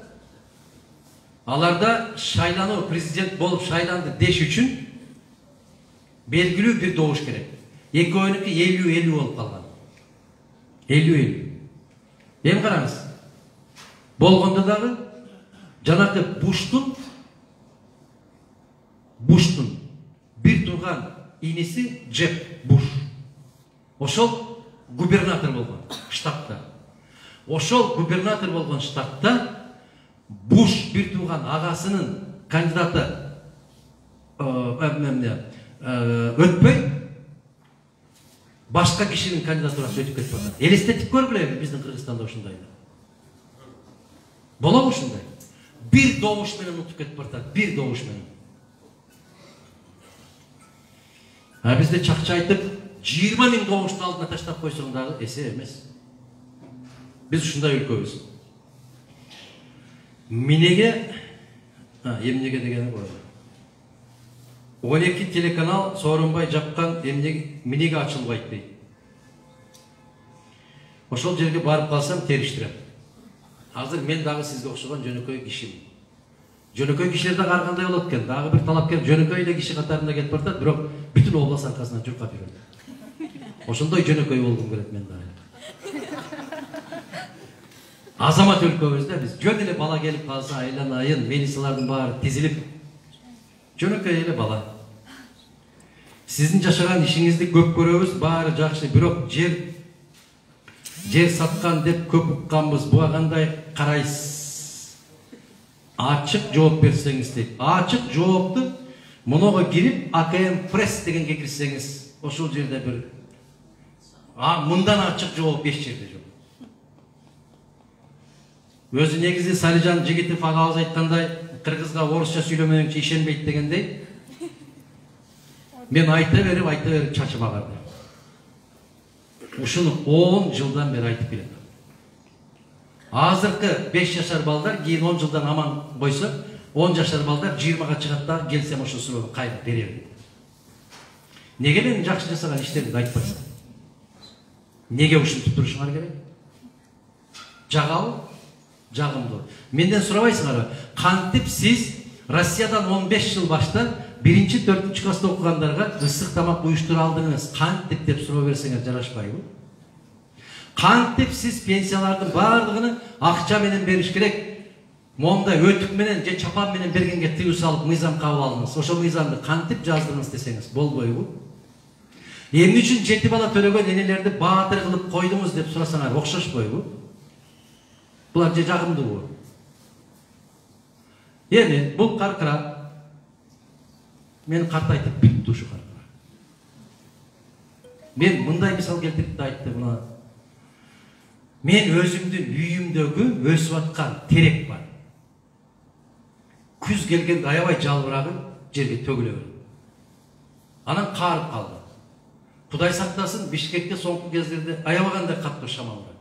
аларда шайлануу, президент болуп шайланды деш үчүн белгилүү бир добуш керек. Экөөнүкү 50-50 болуп калган. 50-50. Эми караңыз. Болгондо дагы жанакы Буштун бир турган иниси Джеб Буш. Ошол губернатор болгон штатта. Ошол губернатор болгон штатта Буш бир турган агасынын кандидаты өтпөй башка кишинин кандидатурасы өтүп кетип атат. Элестетип көргүлө биздин Кыргызстанда ушундай. Болобу ушундай? Бир добуш менен утуп кетип атат, бир добуш менен. Бизде чакча айтып 20 000 добушту алдына таштап койсоң дагы эсе эмес. Биз ушундай өлкөбүз. Эмнеге дегени бул. 12 телеканал Сооронбай жапкан эмнеге ачылбайт дейт. Ошол жерге барып калсам териштирем. Азыр мен дагы сизге окшогон жөнөкөй кишимин. Жөнөкөй кишилер дагы ар кандай болот экен. Дагы бир талапкер жөнөкөй эле киши катарында кетип баратат, бирок бүтүн област аркасынан журкап жүрөт. Ошондой жөнөкөй болгум келет мен дагы. Азамат өлкөбүздө биз жөн эле бала келип калса, айланайын, милициялардын баары тизилип жөнөкөй эле бала. Сиздин жашаган ишиңизди көп көрөбүз, баары жакшы, бирок жер саткан деп көп укканбыз. Буга кандай карайсыз? Ачык жооп берсеңиз дейт. Ачык жоопту мунуга кирип АКМ пресс дегенге кирсеңиз, ошол жерде бир мындан ачык жооп эч жерде жок. Өзү негизи Салижан Жигитов агабыз айткандай, кыргызга орусча сүйлөмөйүнчө ишенбейт дегендей. Мен айта берип чачым агарды. Ушуну 10 жылдан бери айтып келем. Азыркы 5 жашар балдар кийин 10 жылдан аман койсо, 10 жашар балдар 20га чыгат да келсем ошо суроо кайра берем. Неге мен жакшы жасаган иштеримди айтпайсың? Неге ушинтип турушуңар керек? Жагабы? Жагымдуу. Менден сурабайсыңарбы? Кантип сиз Россиядан 15 жыл баштап 1-4 класста окугандарга ысык тамак уюштура алдыңыз? Кантип деп суроо берсеңер жарашпайбы? Кантип сиз пенсиялардын баардыгын акча менен бериш керек? Мондай өтүк менен же чапан менен бергенге тыюу салып мыйзам кабыл алдыңыз. Ошол мыйзамды кантип жаздыңыз десеңиз болбойбу? Эмне үчүн 7 бала төлөгөн энелерди баатыр кылып койдуңуз деп сурасаңар окшошпойбу? Булар же жагымдуубу? Эми бул каркыра мен картайтып бүттү ушу каркыра. Men мындай мисал келтирип да айтты мына. Мен өзүмдүн үйүмдөгү өсүп аткан терек бар. Күз келгенде аябай жалбырагы жерге төгүлө берди. Анан каарып калды. Кудай сактасын, Бишкекте соңку кездерде аябагандай каттуу шамал бар.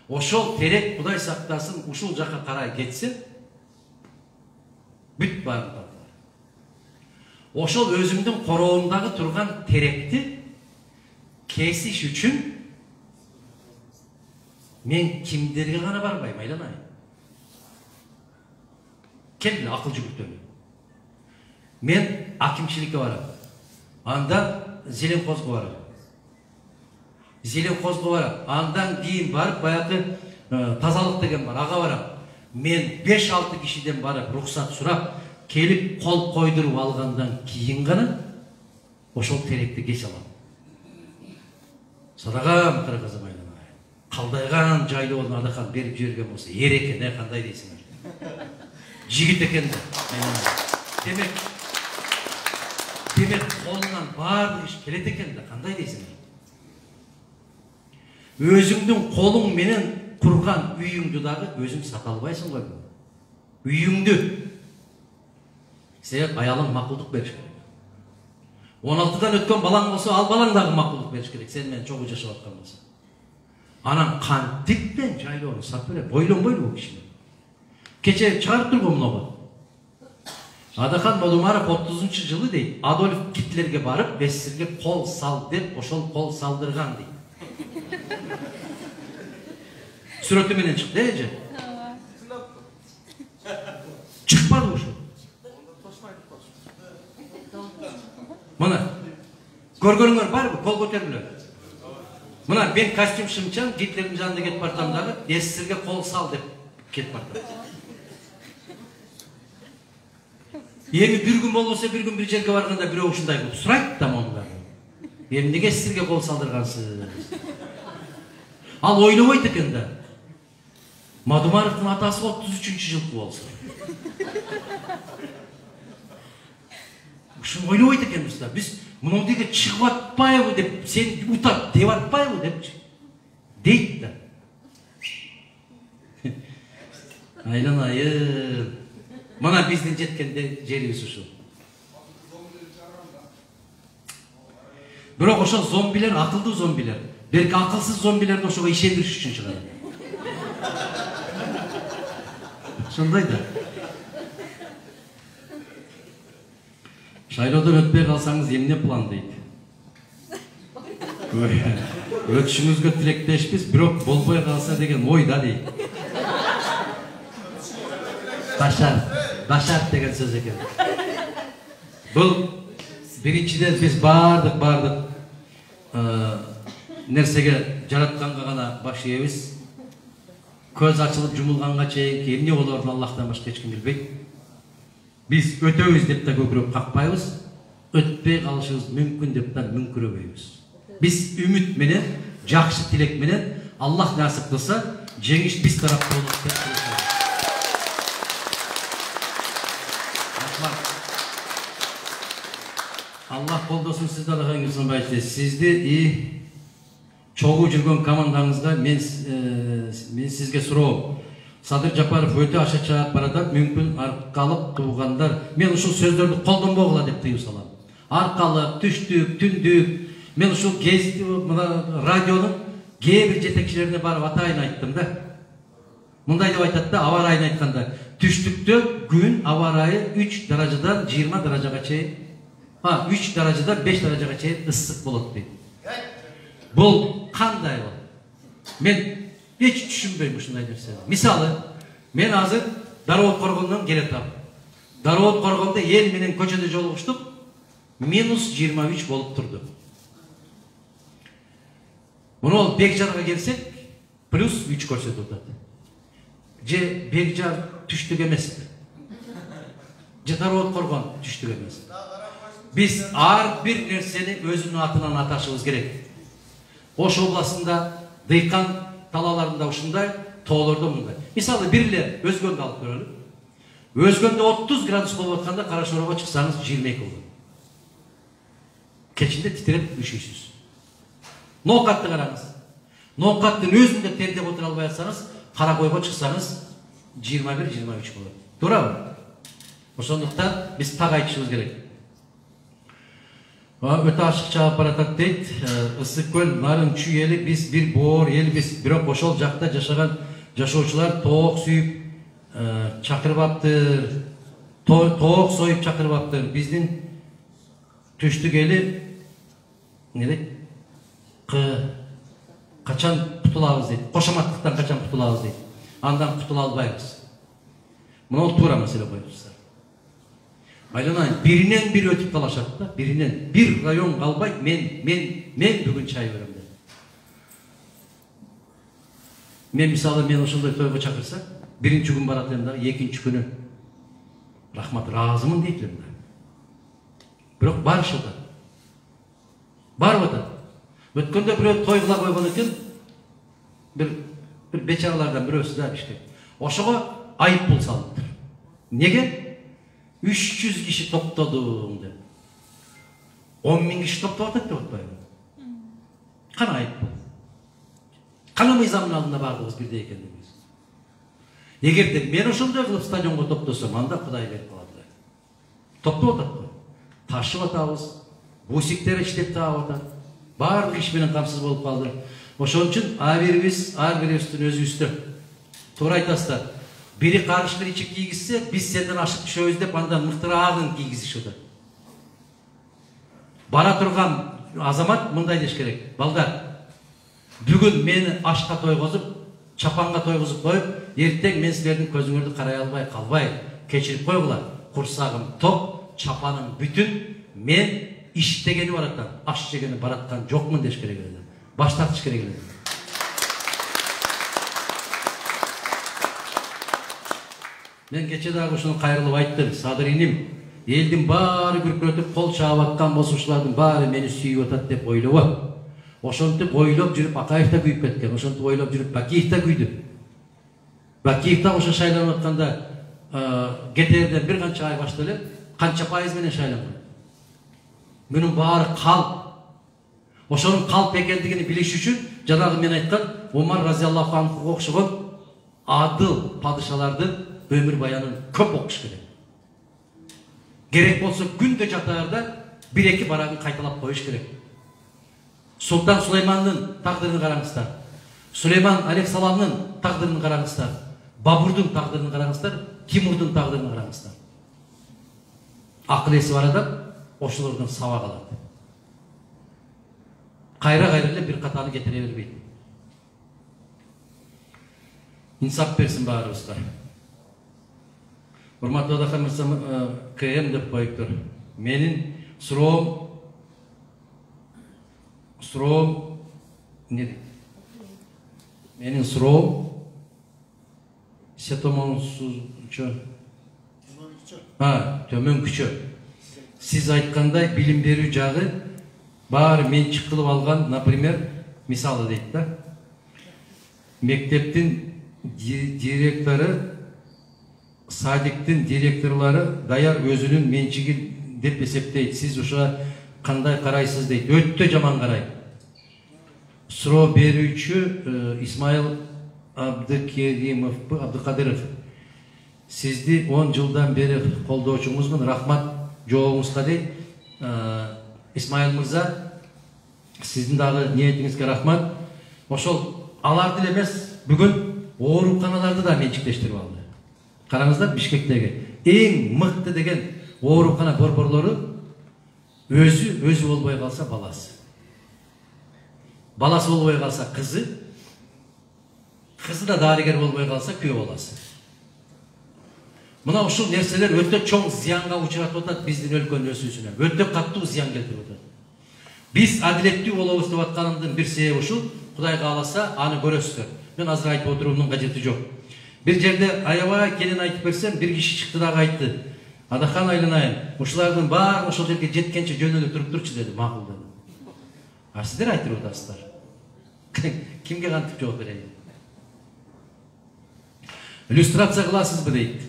Ошол терек Кудай сактасын ушул жакка карай кетсе, бүт баары. Ошол өзүмдүн короомдагы турган теректи кесиш үчүн мен кимдерге гана барбайм, айланайм. Кем биле акыл жүгүртөмүн. Мен акимчиликке барам. Анда Зеленхозго барам. Зеленхозго барам. Андан кийин барып баягы тазалык деген бар, ага барам. Мен 5-6 кишиден барып рухсат сурап, келип кол койдуруп алгандан кийин гана ошол теректи кесе алам. Садагам кыргызым айланайм. Калдайган жайлоодун адахан берип жиберген болсо, эр экен, кандай дейсиңер? Жигит экен да. Демек колунан баардык иш келет экен да, кандай дейсиңер? Өзүңдүн колуң менен курган үйүңдү дагы өзүң сата албайсың го. Үйүңдү. Себеп аялың макулдук бериш керек. 16дан өткөн балаң болсо, ал балаң дагы макулдук бериш керек. Сен менен чогуу жашап аткан болсо. Анан кантип мен жайлоону сатып берем? Бойлонбойлу бул киши. Кече чыгарып турган мынабы. Адахан Мадумаров 30-жылы дейт, Адольф Гитлерге барып, бесирге кол сал деп, ошол кол салдырган дейт. Сүрөтү менен чыкты, эже. Чыкпады ошо. Мына, көргөнүңөр барбы? Кол көтөрүлө. Мына, мен костюм шымчан, Гитлердин жанында кетип бартам дагы, бесирге кол сал деп кетип бартам. Эми бир күн болбосо, бир күн бир жерге барганда бирөө ушундай кылып сурайт да монда. Эмнеге сизге кол салдыргансыз? Ал ойлобойт экен да. Мадумаровдун атасы 33-жылкы болсо. Ушуну ойлобойт экенбиз да. Биз муну деге чыгып атпайбы деп, сен утап деп атпайбы депчи. Дейт да. Айланайын. Мана биздин жеткенде жерибиз ушул. Бирок ошол зомбилер акылдуу зомбилер. Берки акылсыз зомбилерди ошого ишендириш үчүн чыгат. Ошондой да. Шайлоодон өтпөй калсаңыз эмне план дейт. Өтүшүңүзгө тилектешпиз, бирок болбой калса деген ой да дейт. Башар деген сөз экен. Бул биринчиден биз бардык нерсеге жаратканга гана баш ийебиз. Көз ачылып жумулганга чейин эмне болорун Аллахтан башка эч ким билбейт. Биз өтөбүз деп да көкүрөп какпайбыз. Өтпөй калышыбыз мүмкүн деп да мүңкүрөбөйбүз. Биз үмүт менен, жакшы тилек менен Аллах насип кылса, жеңиш биз тарапта болот деп ойлойм. Allah koldosun sizde Allah'ın gülsün başta. Sizde çoğu жүргөн командаңызга мен sizge суроо. Садыр Жапаров өтө аша чаап баратат, мүмкүн аркалык туугандар. Мен ушул сөздөрдү колдонбогула деп тыюу салам. Аркалык, түштүк, түндүк. Мен ушул радионун кээ бир жетекчилерине барып атайын айттым да. Мындай деп айтат да, аба ырайын айтканда, түштүктө күн аба ырайы 3 даражадан 20 даражага чейин 3 darajada 5 darajага чейин ысык болот дейт. Бул кандай бол? Мен эч түшүнбөйм ушундай нерсени. Мисалы, мен азыр Дароот коргондон келатам. Дароот коргондо эл менен көчөдө жолугуштук, -23 болуп турду. Муну Бекжарга келсек, +3 көрсөтүп атат. Же Бекжар түштүк эмес. Же Дароот коргон түштүк эмес. Biz ар bir nerseni özünün atынан аташыбыз керек. Ош областында, Дыйкан талаларында ушундай, тоолордо мындай. Мисалы, бирле Өзгөндү алып көрөлү. Өзгөндө 30 градус болуп атканда Кара Шорого чыксаңыз 22 болот. Кечинде титиреп үшүйсүз. Ноқатты қараңыз. Ноқаттың өзінде тердеп отыра албай жатсаңыз, қара қойға шықсаңыз 21-23 болады. Тура ма? Ошондуктан биз так айтышыбыз керек. Өтө ашык чыгып баратат дейт. Ысык көл, Нарынчу эли биз бир боор элбиз. Бирок ошол жакта жашаган жашоочулар тоок сүйүп чакырбаптыр. Тоок союп чакырбаптыр. Биздин түштүк эли не дейт? Качан кутулабыз дейт. Кошоматтыктан качан кутулабыз дейт. Андан кутула албайбыз. Мына туура маселе коюпсуздар. Айланайын, биринен бир өтүп талашат да, биринен бир район калбайт, мен бүгүн чай берем деп. Мен мисалы мен ошондой тойго чакырса, биринчи күн барат элем да, экинчи күнү рахмат, ыраазымын дейт элем да. Бирок барышылды. Барып атат. Өткөндө бирөө той кыла койгон экен, бир бечаралардан бирөөсү да Бишкек. Ошого айып пул салыптыр. Неге? 300 kişi topladım dedi. 10.000 kişi topladık da otbayım. Kana ayıp bu. Kana mıyzamın aldığında bardığız bir deyken demeyiz. Eğer de ben oşunda kılıp stadionga toplasam, anda Kuday verip kaladı. Topla otak koy. Taşı atağız, busikleri işlep tağı otak. Barlık iş benim kamsız bolup kaldı. Oşun için ağır özü üstü. Tuğra aytaslar. Biri karıştır içip giygizse, biz senden aşık düşöz деп, andan mıhtırağın giygizişi. Bana turgan azamat mınday dеш керек. Balдар, bugün meni aşka toygozup, çapanga toygozup koyup, erteң men sizlerдің көзүңөрдү карай албай калбай, кечирип койгула. Курсагым топ, çapaным бүтүн, мен иштегени бараттан, аш жегени бараттан жокмун деш керек эле. Баш тартыш керек эле. Мен кече дагы ушуну кайрылып айттым, Садыр иним, элдин баары күркүрөтүп кол чаап аткан босуучулардын баары мени сүйүп атат деп ойлобо. Ошентип ойлоп жүрүп Акаев да күйүп кеткен, ошентип ойлоп жүрүп Бакиев да күйдү. Бакиев да ошо шайланып атканда ГТРден бир канча ай башта эле канча пайыз менен шайланган. Мунун баары калп. Ошонун калп экендигин билиш үчүн жанагы мен айткан Умар разияллаху анхуга окшогон адыл падышалардын өмір баянын көп оқыш керек. Керек болса күнде жатарда bir-екі барағын қайталап қойыш керек. Султан Сулейманның тағдырын қараңыздар. Сулейман алейхиссаламның тағдырын қараңыздар. Бабурдың тағдырын қараңыздар. Тимурдың тағдырын қараңыздар. Ақыл есі бар адам ошолордон сабақ алады. Қайра-қайрылы бір қатаны кетіре бербейді. İnsaf берсін баарыбызга. Урматтуу Адакан мырза, КМ деп коюптур. Менин суроом не дейт? Менин суроом сетомонсузчу. Төмөнкүчө. Сиз айткандай билим берүү жагы баары менчик кылып алган, например, мисалы дейт да. Мектептин директору, садиктин директорлары даяр өзүнүн менчиги деп эсептейт. Сиз ошо кандай карайсыз дейт. Өтө жаман карайт. Суроо берүүчү Исмаил Абдыкадыров. Сизди 10 жылдан бери колдоочуңузмун. Рахмат жоогуңузга дейт. Исмаил мырза, сиздин дагы ниетиңизге рахмат. Ошол аларды эле эмес, бүгүн ооруканаларды да менчиктештирип алды. Караңыздар, Бишкектеги эң мыкты деген оорукана борборлору өзү болбой калса баласы. Баласы болбой калса кызы да дарыгер болбой калса күйөө баласы. Мына ушул нерселер өтө чоң зыянга учуратып атат биздин өлкөнүн өсүүсүнө. Өтө каттуу зыян келтирип атат. Биз адилеттүү болобуз деп атканымдын бир себеби ушул. Кудай кааласа аны көрөсүздөр. Мен азыр айтып отуруумдун кажети жок. Bir жерде аябай келин айтып берсем, bir киши чыкты дагы айтты. Адахан айланайын, ушулардын баары ошол жерге жеткенче жөнөлүп туруп турчу деди, макул деди. А сиздер айтып атасыздар. Кимге кантип жооп берейин? Иллюстрация кыласызбы дейт.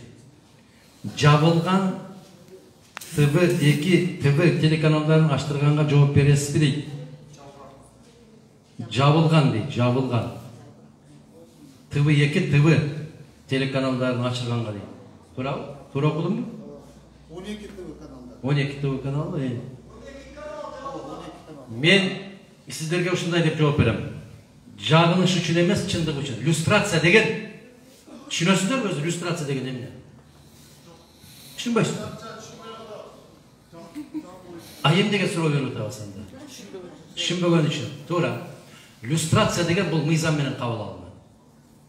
Жабылган ТВ2 ТВ телеканалдарын аштырганга жооп бересизби дейт. Жабылған дейді, жабылған. ТВ2, ТВ телеканалдарын ашырғанға дейді. Тура оқыдым ба? 12 ТВ каналдар. 12 ТВ каналы. Мен сіздерге ұшындай деп жауап беремін. Жағыныш үшін емес, шындық үшін. Люстрация деген, түсінесіздер өзі, люстрация деген емне? Түсінбайсыздар? Емнеге сұрау беріп отырсаңдар? Түсінбеген үшін. Тура. Люстрация деген бұл мыйзамменен қабыл алынады.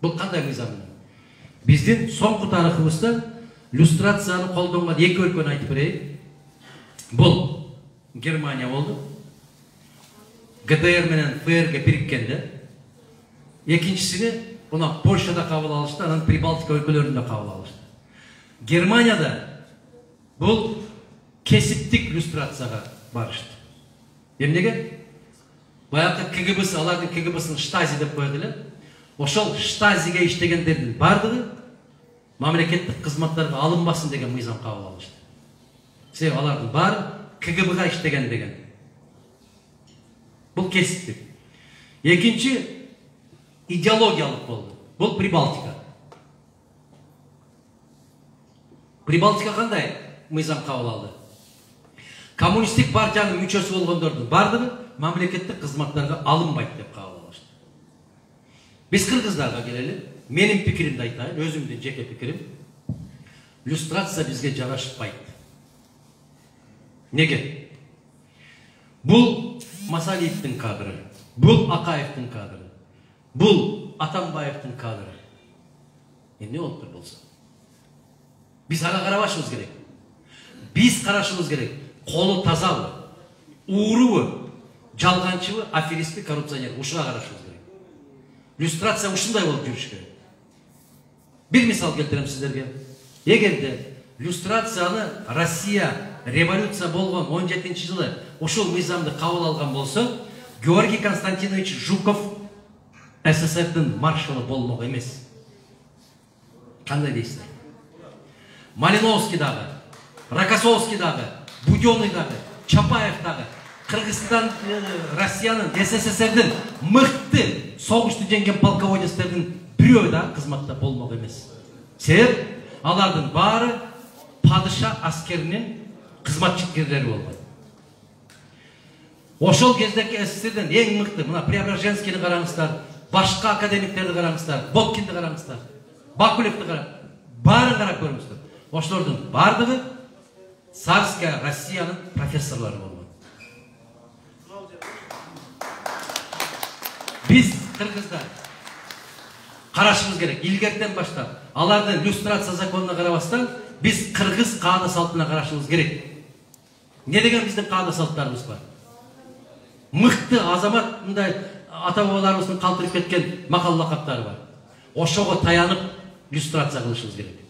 Бұл қандай мыйзаммен? Біздің соңғы тарихымызда люстрацияны қолданған екі өлкені айтып берейін. Бұл Германия болды. ГДР менен ФРГ біріккенде. Екіншісіне бұны Польшада қабыл алышты, анан Прибалтика өлкөлерінде қабыл алышты. Германияда бұл кесіптік люстрацияға барышты. Емнеге? Баяғы КГБ-сы, алардың КГБ-сын штази деп қойдылы. Ошол штазиге иштегендердин бардығы мамлекеттик кызматтарга алынбасын деген мыйзам кабыл алышты. Себеби алардын баары КГБ-га иштеген деген. Бул кесиптик. Экинчи идеологиялык болду. Бул Прибалтика. Прибалтика кандай мыйзам кабыл алды? Коммунисттик партиянын мүчөсү болгондордун бардыгы мамлекеттик кызматтарга алынбайт деп кабыл алышты. Biz Kırgızlarga geleli, benim fikrimde aytayın, özümdün jeke fikrim. Люстрация bizge жарашпайт. Nege? Bul Масалиевтин kadrı, bul Акаевтин kadrı, bul Atambaevtин kadrı. Ne oldu bolsa? Biz hala karabашımız gerek. Biz karашımız gerek. Kolu tazalı, uğruğu, жалганчыбы, аферисти, коррупционер. Ушуга карашыбыз керек. Люстрация ушундай болуп жүрүш керек. Bir misal келтирем сиздерге. Эгерде люстрацияны Россия революция болгон 17-жылы ошол мыйзамды кабыл алган болсо, Георгий Константинович Жуков СССРдин маршалы болмок эмес. Кандай дейсиздер? Малиновский дагы, Рокоссовский дагы, Будённый дагы, Чапаев дагы, Кыргызстан, Россиянын, СССРдин мыкты согушту жеңген полководецтердин бирөө да кызматта болмок эмес. Себеп алардын баары падыша аскеринин кызматчылары болгон. Ошол кездеги СССРдин эң мыкты, мына Преображенскийни караңыздар, башка академиктерди караңыздар, Боткинди караңыздар, Бакулевди караңыздар, баарын карап көрүңүздөр. Ошолордун бардыгы царская Россиянын профессорлору болгон. Biz Kırgızlar karашыбыз керек. Илгертен баштап, алардын люстрация законуна карабастан, biz Kırgız каада салтына карашыбыз керек. Не деген биздин каада салттарыбыз бар? Мыкты азамат мындай ата-бабаларыбыздын калтырып кеткен макал лакаптары бар. Ошого таянып люстрация кылышыбыз керек.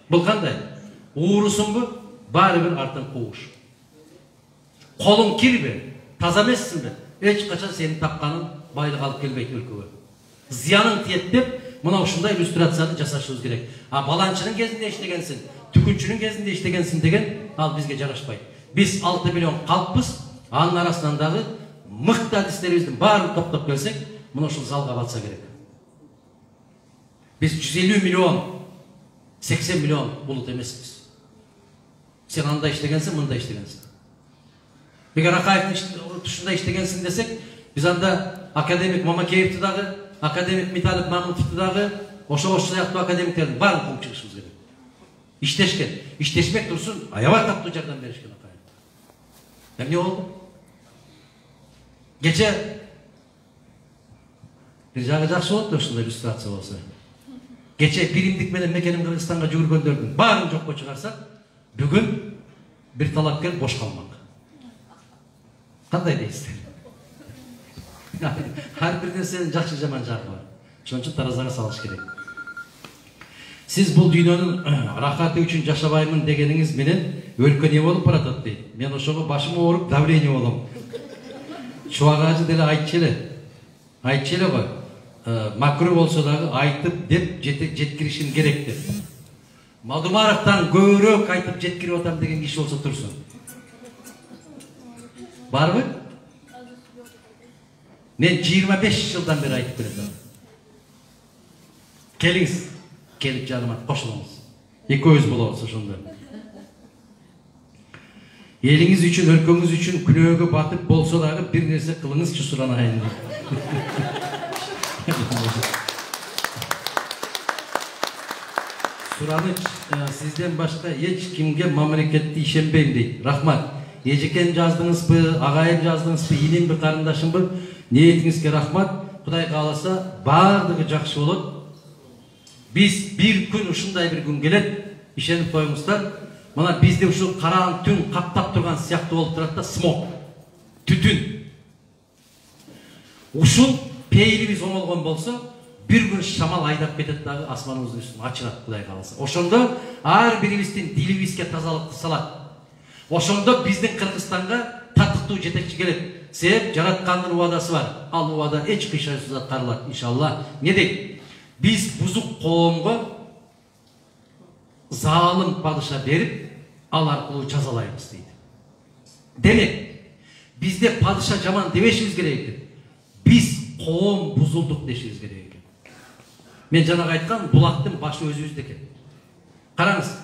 Бул кандай? Уурусунбу? Баары бир артын кууш. Колуң кирби? Таза эмессиңби? Эч качан сени тапканын байлык алып келбейт өлкөгө. Зыянын тиет деп, мына ушундай иллюстрацияны жасашыбыз керек. А баланчынын кезинде иштегенсиң, түкүнчүнүн кезинде иштегенсиң деген ал бизге жарашпайт. Биз 6 миллион калкпыз, анын арасынан дагы мыкты адистерибиздин баарын топтоп келсек, мына ушул залга батса керек. Биз 150 миллион, 80 миллион улут эмеспиз. Сен анда иштегенсиң, мында иштегенсиң. Эгер Акаевдин тушунда иштегенсиң десек, biz anda akademik Mamakeyev'ti dağı, akademik Mitalip Mahmut'tu dağı, oşa sıyaqtı akademiklerin bарын қуып шығышымыз керек. İşteşken, işteşmek dursun, ayavar taptı ucardan berişken Akayev. Yani ne oldu? Gece bir jağı жақсы oldu da şunda illüstrasiya olsa. Gece birimdik menen Mekenim Kırgızстанға жүгүргөндөрдүн барын жокко чыгарсак, бүгүн bir талапкер бош калмак. Кандай дейсиздер? Her bir нәрсенин жакшы жаман жагы бар. Ошон үчүн таразага салыш керек. Сиз бул дүйнөнүн рахаты үчүн жашабаймын дегениңиз менен өлкө не болуп баратат дейт. Мен ошого башым ооруп, давление болом. Чубак деле айтчу эле го. Макру болсо дагы айтып деп жеткиришим керек деп. Мадумаровдон көбүрөөк айтып жеткирип атам деген киши болсо турсун. Барбы? мен 25 жылдан бeri айтып келатам. Келиңиz, келип жаныма кошулуңуз. Экөөбүз болобуз ошондо. Элиңиз үчүн, өлкөңүз үчүн күнөөгө батып болсо дагы бир нерсе кылыңызчы суранайын. Сураныч, сизден башка эч кимге мамлекетти ишенбейм дейт. Рахмат. Эжекен жаздыңызбы, агайым жаздыңызбы, инемби, карындашымбы? Ниетиңизге рахмат. Кудай кааласа, баардыгы жакшы болот. Биз бир күн ушундай бир күн келет, ишенип коюңуздар. Мына бизде ушул караң түн каптап турган сыяктуу болуп турат да, смог, түтүн. Ушул пейилибиз оңолгон болсо, bir gün şamal ayдап кетет дагы асманыбыздын үстүн ачырат Кудай кааласа. Ошондо ар бирибиздин дилибизге тазалыкты салат. Ошондо биздин Кыргызстанга татыктуу жетекчи келет. Себеп жараткандын убадасы бар. Ал убада эч кыйшайсыз аткарылат иншалла. Не дейт? Биз бузук коомго залым падыша берип, ал аркылуу жазалайбыз дейт. Демек, бизде падыша жаман демешибиз керек. Биз коом бузулдук дешибиз керек. Мен жанага айткан, булактын башы өзүбүздө экен. Караңыз.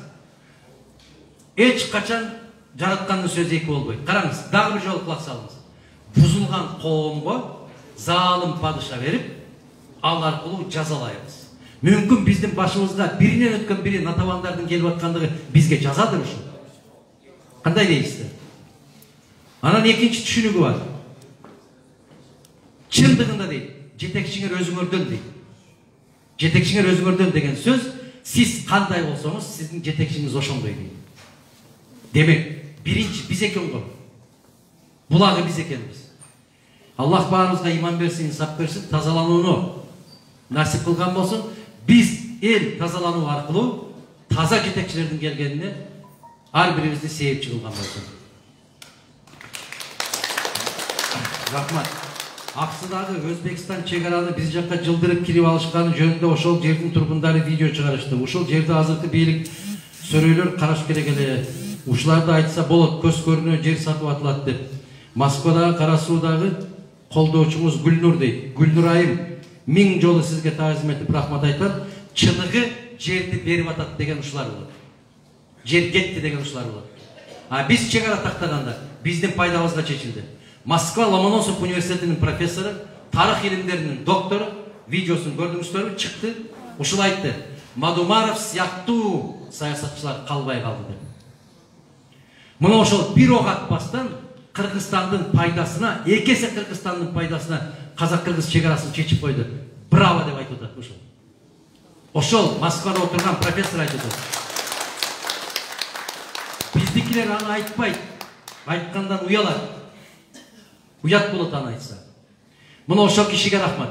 Эч качан жараткандын сөзү эки болбойт. Караңыз, дагы бир жолу кулак салыңыз. Бузулган коомго залым падыша берип, ал аркылуу жазалайбыз. Мүмкүн биздин башыбызга биринен өткөн бири натабандардын келип аткандыгы бизге жазадыр ушул. Кандай дейсиздер? Анан экинчи түшүнүгү бар. Чындыгында дейт, жетекчиңер өзүңөрдөн дейт. Жетекчиңер өзүңөрдөн деген сөз, сиз кандай болсоңуз, сиздин жетекчиңиз ошондой дейт. Демек, биринчи биз экен го. Булагы биз экенбиз. Аллах баарыбызга иман берсин, инсап берсин, тазаланууну насип кылган болсун. Биз эл тазалануу аркылуу таза жетекчилердин келгенине ар бирибизди себепчи кылган болсун. Рахмат. Аксыдагы Өзбекстан чегараны биз жакка жылдырып кирип алышканы жөнүндө ошол жердин тургундары видео чыгарышты. Ушул жерде азыркы бийлик сөрөйлөр караш керек эле. Ушуларды айтса болот, көз көрүнө жер сатып атылат деп. Москвадагы, Кара Суудагы колдоочуңуз Гүлнур дейт. Гүлнур айым, 1000 жолу сизге таазим этип рахмат айтат. Чыныгы жерди берип атат деген ушулар болот. Жер кетти деген ушулар болот. А биз чегара тактаганда биздин пайдабызга чечилди. Москва Ломоносов университетинин профессору, тарых илимдеринин доктору, видеосун көрдүңүздөрбү, чыкты. Ушул айтты. Мадумаров сыяктуу саясатчылар калбай калды деп. Мына ошол бир ок атпастан Кыргызстандын пайдасына, эки эсе Кыргызстандын пайдасына казак-кыргыз чегарасын чечип койду. Браво деп айтып атат ошол. Ошол Москвада отурган профессор айтып атат. Биздикилер аны айтпайт. Айткандан уялат. Уят болот аны айтса. Мына ошол кишиге рахмат.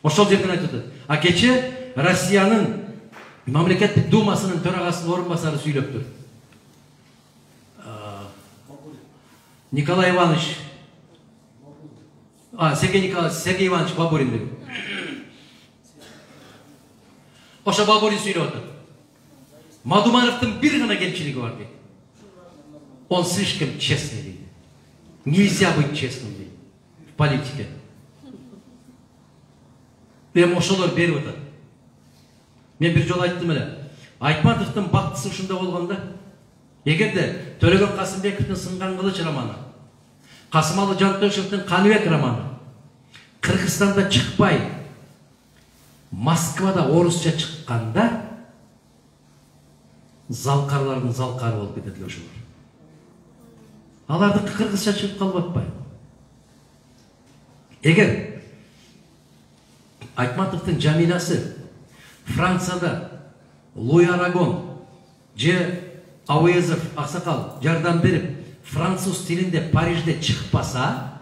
Ошол жерден айтып атат. А кече Россиянын мамлекеттик думасынын төрагасынын орун басары сүйлөптүр. Николай Иванович, Сергей Иванович Бабурин деп. Ошо Бабурин сүйлөп атат. Мадумаровдун бир гана кемчилиги бар дейт. Он слишком честный дейт. Нельзя быть честным дейт в политике. Эми ошолор берип атат. Мен бир жолу айттым эле. Айтматовдун бактысы ушунда болгондо, эгерде Төлөгөн Касымбековдун Сынган кылыч романы, Касымалы Жантөшевдин Каныбек романы Кыргызстанда чыкпай, Москвада орусча чыкканда залкарлардын залкары болуп кетет эле ошолор. Алардыкы кыргызча чыгып калып атпайбы? Эгер Айтматовдун Жамиласы Францияда Луи Арагон же Ауезов аксакал жардам берип француз тилинде Парижде чыкпаса,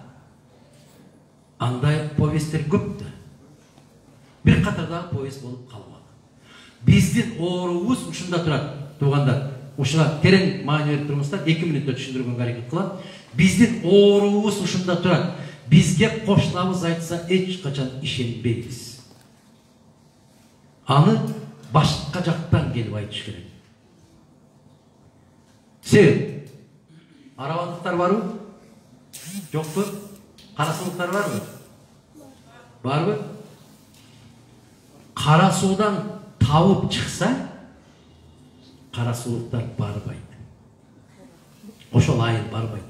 андай повесттер көп да. Бир катарда повест болуп калмак. Биздин оорубуз ушунда турат, туугандар. Ушуга терең маани берип турмуздар, 2 мүнөттө түшүндүргөнгө аракет кылам. Биздин оорубуз ушунда турат. Бизге кошлабыз айтса эч качан ишенбейбиз. Аны башка жактан келип айтыш керек. Себеп, арабандыктар барбы? Жокпу? Karasılıklar var mı? Var mı? Karasudan tavuk çıksa karasılıklar barbaydı. Oşol ayın barbaydı.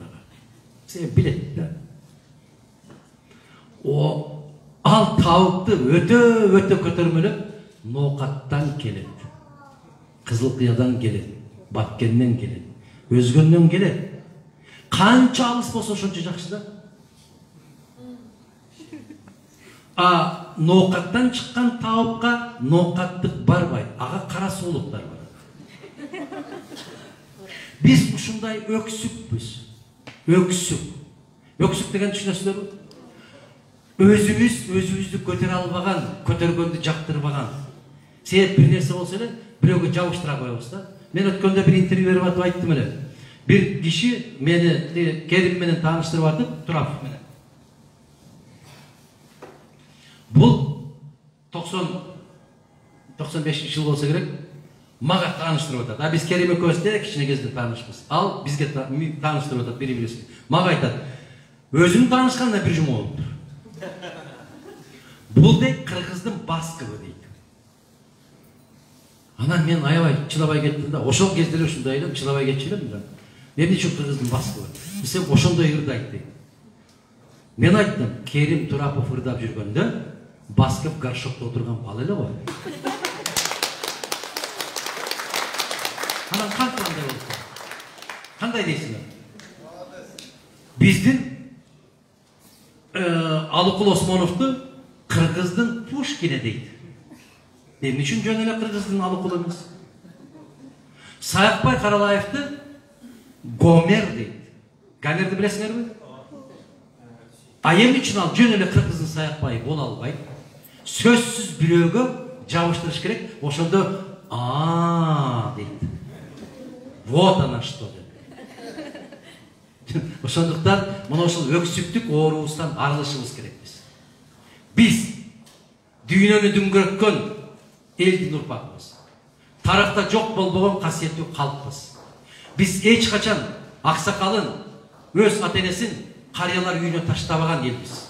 Sen bilet de. O al tavuktu öte kötürmülüp Nokattan geledi. Kızılkıyadan geledi. Batkenden geledi. Özgönden geledi. Kança alыс bolsa şonça jakşı da. Nokattan çıkkan tavukka nokatlık barbaydı. Ağa kara soğuluklar var. Biz ушундай öksükpüz. Öksük. Öksük degen düşünesizler mi? Özümüzdü kötere albagan, kötergöndü jaktırbagan. Себеп bir nerse bolsa эле, бирөөгө жабыштыра коебуз да. Мен өткөндө bir интервью берип атып айттым эле. Bir kişi meni Kerim менен тааныштырып атып, Турапов менен. Бул 90-95 жыл болса керек, мага тааныштырып атат. Биз Керим экөөбүз да кичине кезде таанышпыз. Ал бизге тааныштырып атат бири-бирибизге. Мага айтат, өзүң таанышканда бир жума болуптур. Бул дейт кыргыздын Басковы дейт. Анан мен аябай чылабай кеттим да, ошол кезде эле ушундай элем, чылабай кетчү элем да. Эмне үчүн кыргыздын Басковы? Десем, ошондой ырдайт дейт. Мен айттым, Керим Турапов ырдап жүргөндө Басков горшокто отурган бала эле го. Анан кантип андай болду? Кандай дейсиңер? Биздин Алыкул Осмоновду кыргыздын Пушкине дейт. Эмне үчүн жөн эле кыргыздын Алыкул эмес? Саякбай Каралаевди Гомер дейт. Гомерди билесиңерби? Эмне үчүн ал жөн эле кыргыздын Саякбайы боло албайт? Сөзсүз бирөөгө жабыштырыш керек. Ошондо дейт. Вот она что дейт. Ошондуктан мына ошол өксүктүк оорубуздан арылышыбыз керекпиз. Биз дүйнөнү дүңгөрөткөн элдин урпагыбыз. Тарыхта жок болбогон касиеттүү калкпыз. Биз эч качан аксакалын, өз ата-энесин карыялар үйүнө таштабаган элбиз.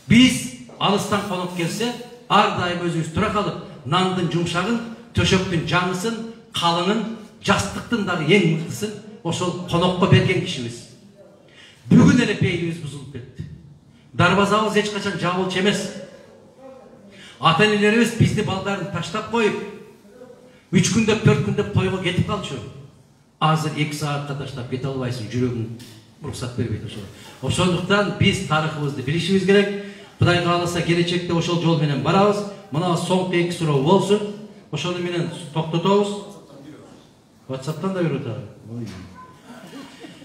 Биз алыстан коноп келсе, ар дайым өзүбүз тура калып, нандын жумшагын, төшөктүн жаңысын, калыңын, жастыктын дагы эң мыктысын ошол конокко берген кишибиз. Бүгүн эле бейлибиз бузулуп кетти. Дарбазабыз эч качан жабылчу эмес. Ата-энелерибиз бизди балдарын таштап коюп, 3 күндөп, 4 күндөп тойго кетип калчу. Азыр 2 саатка таштап кете албайсың, жүрөгүң уруксат бербейт ошол. Ошондуктан биз тарыхыбызды билишибиз керек. Кудай кааласа келечекте ошол жол менен барабыз. Мына соңку 2 суроо болсун. Ошону менен токтотобуз. WhatsApp'tan da берип атат.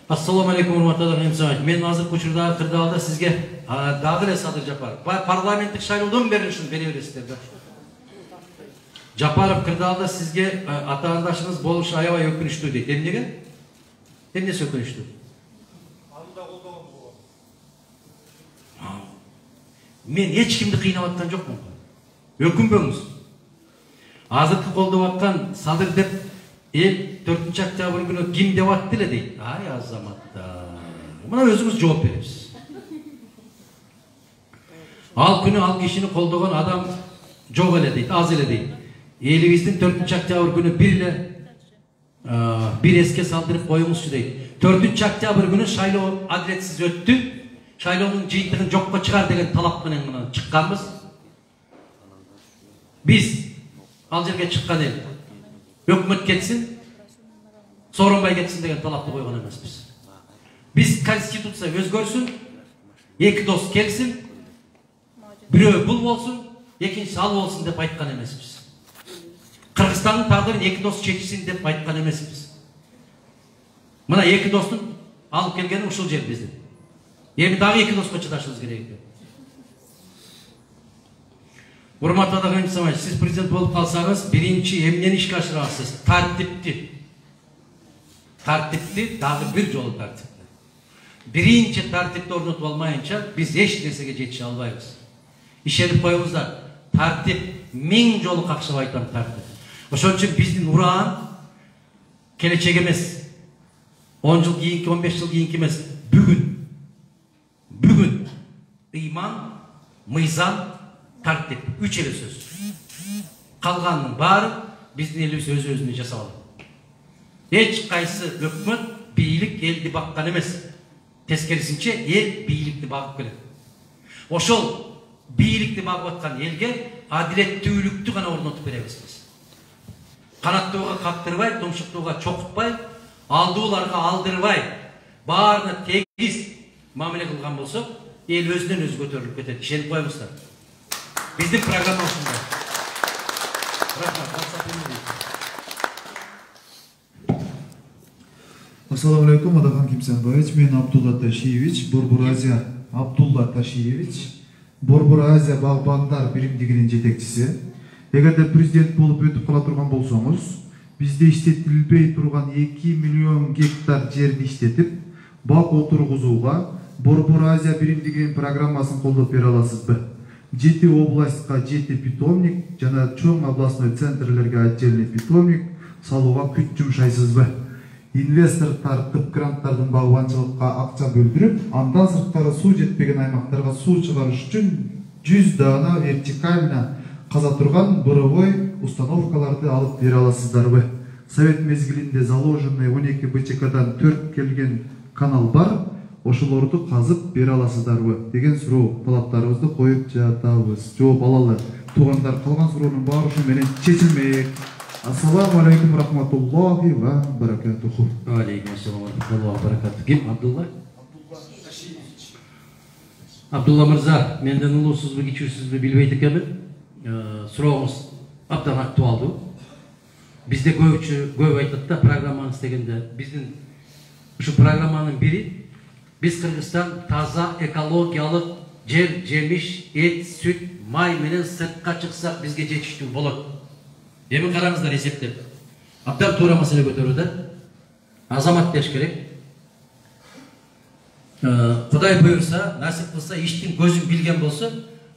Assalamu alaikum урматтуу эмсамат. Мен азыркы учурда кырдаалда сизге дагы эле Садыр Жапаров парламенттик шайлоодон берилишин бере бересиздер да. Жапаров кырдаалда сизге атаандашыңыз болуш аябай өкүнүчтүү дейт. Эмнеге? Эмнеси өкүнүчтүү? Анда колдогон болгон. Мен эч кимди кыйнап аткан жокмун. Өкүнбөңүз. Азыркы колдоп аткан Садыр деп 4 октябрь күнү ким деп атты эле дейт. Ай азаматтар. Мына өзүңүз жооп бересиз. Ал күнү ал кишини колдогон адам жок эле дейт, аз эле дейт. Элибиздин 4 октябрь күнү бир эске салдырып коюңузчу дейт. 4 октябрь күнү шайлоо адилетсиз өттү. Шайлоонун жыйынтыгын жокко чыгар деген талап менен мына чыкканбыз. Биз ал жерге чыккан ел өкмөт кетсин, Сооронбай кетсин деген талапты койгон эмеспиз. Биз конституция өзгөрсүн, 2 дос келсин, бирөө бул болсун, экинчиси ал болсун деп айткан эмеспиз. Кыргызстандын тагдырын 2 дос чечсин деп айткан эмеспиз. Мына 2 достун алып келгени ушул жер биздин. Эми дагы 2 доско чыдашыбыз керек экен. Урматтуу агайымдар, сиз президент болуп калсаңыз, биринчи эмнени ишке ашырасыз? Тартипти. Тартипти дагы бир жолу тартипти. Биринчи тартипти орнотуп алмайынча биз эч нерсеге жетише албайбыз. Ишенип коюңуздар. Тартип 1000 жолу какшып айтам тартип. Ошон үчүн биздин ураан келечек эмес. 10 жыл кийинки, 15 жыл кийинки эмес. Бүгүн ыйман, мыйзам, тартип. 3 эле сөз. Калганын баары биздин элибиз өз-өзүнө жасап алат. Эч кайсы өкмөт бийлик элди баккан эмес. Тескерисинче эл бийликти багып келет. Ошол бийликти багып аткан элге адилеттүүлүктү гана орнотуп беребиз биз. Канаттууга каптырбай, тумшуктууга чокутпай, алдууларга алдырбай, баарына тегиз мамиле кылган болсок, эл өзүнөн өзү көтөрүлүп кетет. Ишенип коюңуздар. Биздин программа ушундай. Ассаламу алейкум, Адахан Кимсанбаевич. Мен Абдулла Ташиевич, Борбор-Азия Абдулла Ташиевич, Борбор-Азия багбандар биримдигинин жетекчиси. Эгерде президент болуп өтүп кала турган болсоңуз, бизде иштетилбей турган 2 миллион гектар жерди иштетип, бак отургузууга Борбор-Азия биримдигинин программасын колдоп бере аласызбы? 7 областка 7 питомник жана чоң областной центрлерге отдельный питомник салууга күч жумшайсызбы? Инвестор тартып гранттардын багбанчылыкка акча бөлдүрүп, андан сырткары суу жетпеген аймактарга суу чыгарыш үчүн 100 дана вертикально каза турган буровой установкаларды алып бере аласыздарбы? Совет мезгилинде заложенный 12 БЧКдан 4 келген канал бар, ошолорду казып бере аласыздарбы деген суроо талаптарыбызды коюп жатабыз. Жооп алалы. Туугандар, калган суроонун баары ушу менен чечилмек. Ассаламу алейкум рахматуллахи ва баракатуху. Алейкум ассалам ва рахматуллахи ва баракатуху. Ким? Абдулла? Абдулла мырза, менден улуусузбу, кичүүсүзбү билбейт экенмин. Сурооңуз абдан актуалдуу. Бизде көп айтат да программаны дегенде, биздин ушу программанын бири биз Кыргызстан таза экологиялык жер, жемиш, эт, сүт, май менен сыртка чыксак бизге жетиштүү болот. Эми караңыздар эсептеп. Абдан туура маселе көтөрүүдө. Азамат деш керек. Кудай буйрса, насип кылса, иштин көзүн билген болсо,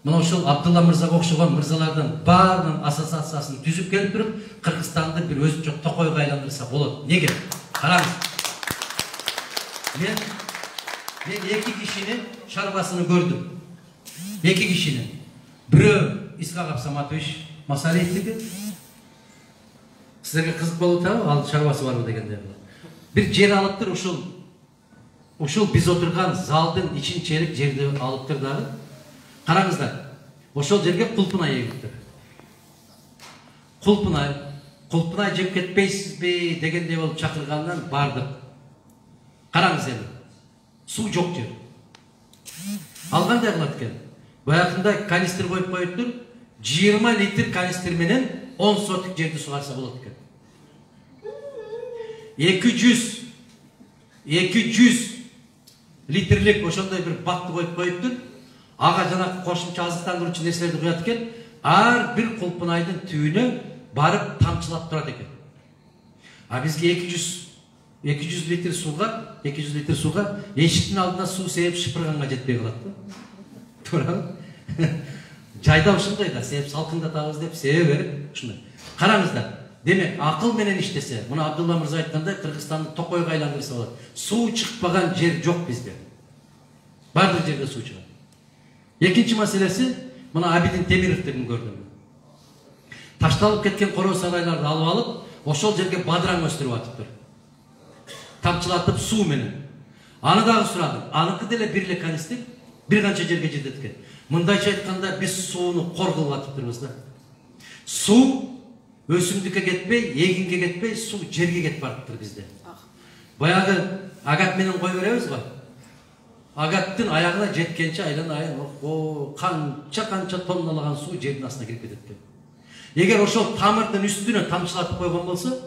мына ошол Абдулла мырзага окшогон мырзалардын баарынын ассоциациясын түзүп келип туруп, Кыргызстанды бир өзүнчө токойго айландырса болот. Неге? Караңыз. Мен 2 кишинин шарбасыны көрдүм. 2 кишинин. Бирөө Исхак Абсаматович Масалиевдики. Сіздерге қызық болуы табы, ал шаруасы бар дегенде. Bir жер алып тұр, ушул біз отырған залдың ичин чейлик жерді алып тұр дағы. Қараңыздар, ошол жерге Кулпунай егіп тұр. Кулпунай жеп кетпейсіз бе дегенде болып чакыргандан бардық. Қараңыз енді, су жоқ жер. Алғандай қылат кен. Баяқында канистр қойып қойып тұр, 20 литр канистр менен 10 сотик жерді суғарса болады кен. 200 литрлік ошондай бір бакты қойып қойып тұр, аға жанақ қошымча азықтандыруучу нерселерди құят кен, ар бір Кулпунайдын түйүнө барып тамчылап турат экен. А бизге 200 литр суға эшиктин алдына суу себеп шыпырганга жетпей калат да. Туурабы? Жайда ушундай да, себеп салкындатабыз деп себеп берип ушундай. Караңыздар, демек акыл менен иштесе, муну Абдулла мырза айткандай Кыргызстанды токойго айландырса болот. Суу чыкпаган жер жок бизде. Бардык жерде суу чыгат. Экинчи маселеси, муну Абидин Темировден көрдүм. Ташталып кеткен короо сарайларды алып, ошол жерге бадыраң өстүрүп атыптыр. Тамчылатып суу менен. Аны дагы сурадым. Аныкы деле бир эле канистр, бир канча жерге жетет. Мындайча айтканда биз сууну кор кылып атыптырбыз да. Суу өсүмдүккө кетпей, эгинге кетпей, суу жерге кетип барыптыр бизде. Баягы агат менен кой беребиз го. Агаттын аягына жеткенче айлана канча тонналаган суу жердин астына кирип кетет. Эгер ошол тамырдын үстүнө тамчылатып койгон болсо,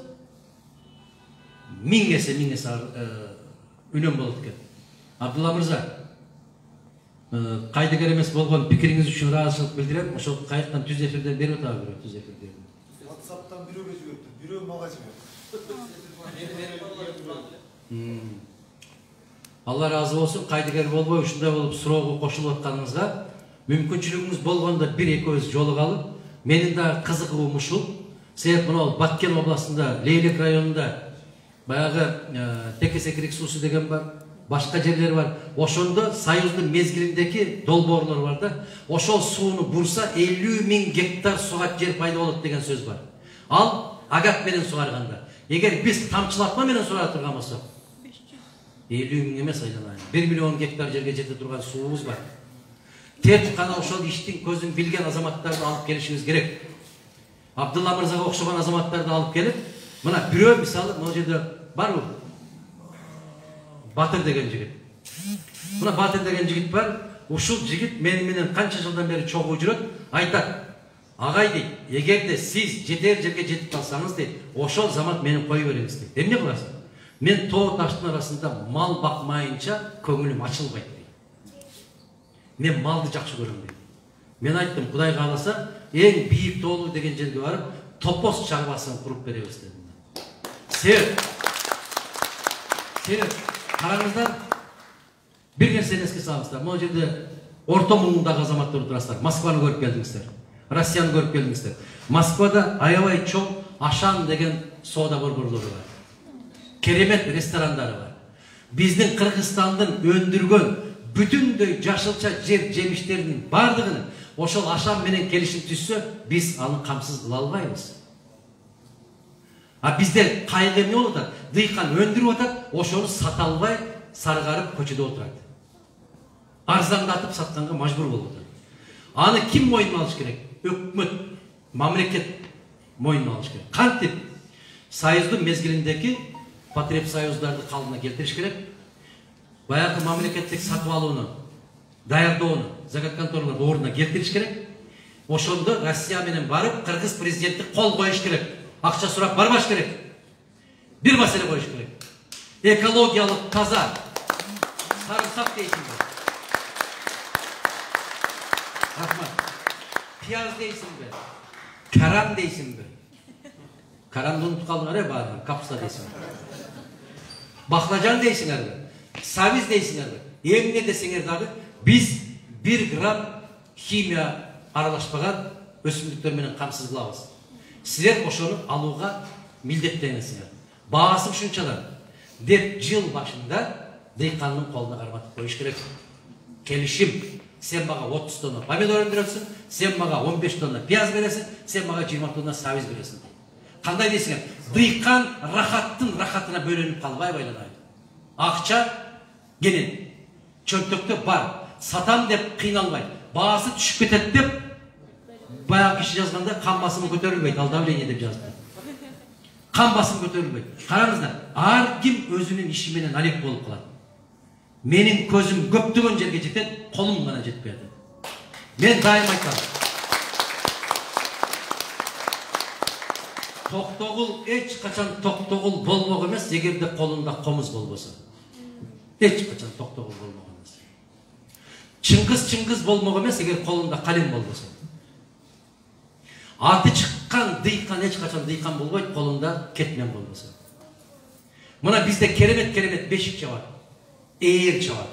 1000 эсе үнөм болот экен. Абдулла мырза, кайдыгер эмес болгон пикириңиз үчүн ыраазычылык билдирем. Ошол кайыктан түз эфирден берип атабы бирөө түз эфирден. WhatsApp'tan бирөөгө жиберди, бирөө мага жиберди. Алла разы болсун, кайдыгер болбой ушундай болуп суроого кошулуп атканыңызга, мүмкүнчүлүгүңүз болгондо бир экөөбүз жолугалып, менин да кызыгуум ушул. Себеп мына Баткен областында, Лейлек районунда баягы Текесекирик суусу деген бар. başka yerleri var. Oşonda Soyuzdun mezgilindeki dolborular var da, oşol suunu bursa 50.000 hektar sugat yer payda olur degen söz var. Al, agat menen sugarganda. Eğer biz tamçılatma menen sugar turgan bolsok, 50.000 emес aylanайын. 1 milyon hektar жерге жете турган суубуз бар. Теп кана ошол иштин көзүн билген азаматтарды алып келишибиz керек. Абдулла мырзага окшогон азаматтарды алып келип, мына бирөө мисалы могу жерде барбы? Батыр деген жигит. Мына Батыр деген жигит бар. Ушул жигит менен канча жылдан бери чогуу жүрөт, айтат. Агай дейт, эгерде сиз жетер жерге жетип калсаңыз дейт, ошол замат мени кое бериңиз дейт. Эмне кыласың? Мен тоо таштын арасында мал бакмайынча көңүлүм ачылбайт дейт. Мен малды жакшы көрөм дейт. Мен айттым, Кудай кааласа, эң бийик тоолуу деген жерге барып, топоз чарбасын куруп беребиз дедим. Себеп караңыздар, бир нерсени эске салыңыздар. Могу жерде орто муңундагы азаматтар отурасыздар. Москваны көрүп келдиңиздер. Россияны көрүп келдиңиздер. Москвада аябай чоң Ашан деген соода борборлору бар. Керемет ресторандары бар. Биздин Кыргызстандын өндүргөн бүтүндөй жашылча жер жемиштеринин бардыгын ошол Ашан менен келишим түзсө, биз аны камсыз кыла албайбыз. А биздер кайгы эмне болуп атат? Дыйкан өндүрүп атат, ошону сата албай саргарып көчөдө отурат. Арзандатып сатканга мажбур болуп атат. Аны ким мойнуна алыш керек? Өкмөт, мамлекет мойнуна алыш керек. Кантип Союздун мезгилиндеги потребсоюздарды калыбына келтириш керек. Баягы мамлекеттик сатып алууну, даярдоону, загат контораларды ордуна келтириш керек. Ошондо Россия менен барып, Кыргыз президенти кол коюш керек. Акча сурап барбаш керек. Бир маселе коюш керек. Экологиялык таза сарымсак дейсиңби? Рахмат. Пияз дейсиңби? Карам дейсиңби? Карамды унутуп калдыңар баары, капуста дейсиңби? Баклажан дейсиңерби? Сабиз дейсиңерби? Эмне десеңер дагы биз 1 грамм химия аралашпаган өсүмдүктөр менен камсыз кылабыз. Силер ошону алууга милдеттенесиңер. Баасы ушунчалар деп жыл башында дыйкандын колуна карматып коюш керек. Келишим. Сен мага 30 тонна помидор өндүрөсүң, сен мага 15 тонна пияз бересиң, сен мага 20 тонна сабиз бересиң. Кандай дейсиңер? Дыйкан рахаттын рахатына бөлөнүп калбайбы айланайын. Акча кенен чөнтөктө бар. Сатам деп кыйналбайт. Баасы түшүп кетет деп баягы киши жазганда кан басымы көтөрүлбөйт, ал давление деп жазды. Кан басымы көтөрүлбөйт. Караңыздар, ар ким өзүнүн иши менен алек болуп калат. Менин көзүм көптөгөн жерге жетет, колум гана жетпей атат. Мен дайым айтам. Токтогул эч качан токтогул болмок эмес, эгерде колунда комуз болбосо. Эч качан токтогул болмок эмес. Чыңгыз болмок эмес, эгер колунда калем болбосо. Аты чыккан дыйкан эч качан дыйкан болбойт, колунда кетмен болбосо. Мына бизде керемет бешик чабат. Эйр чабат.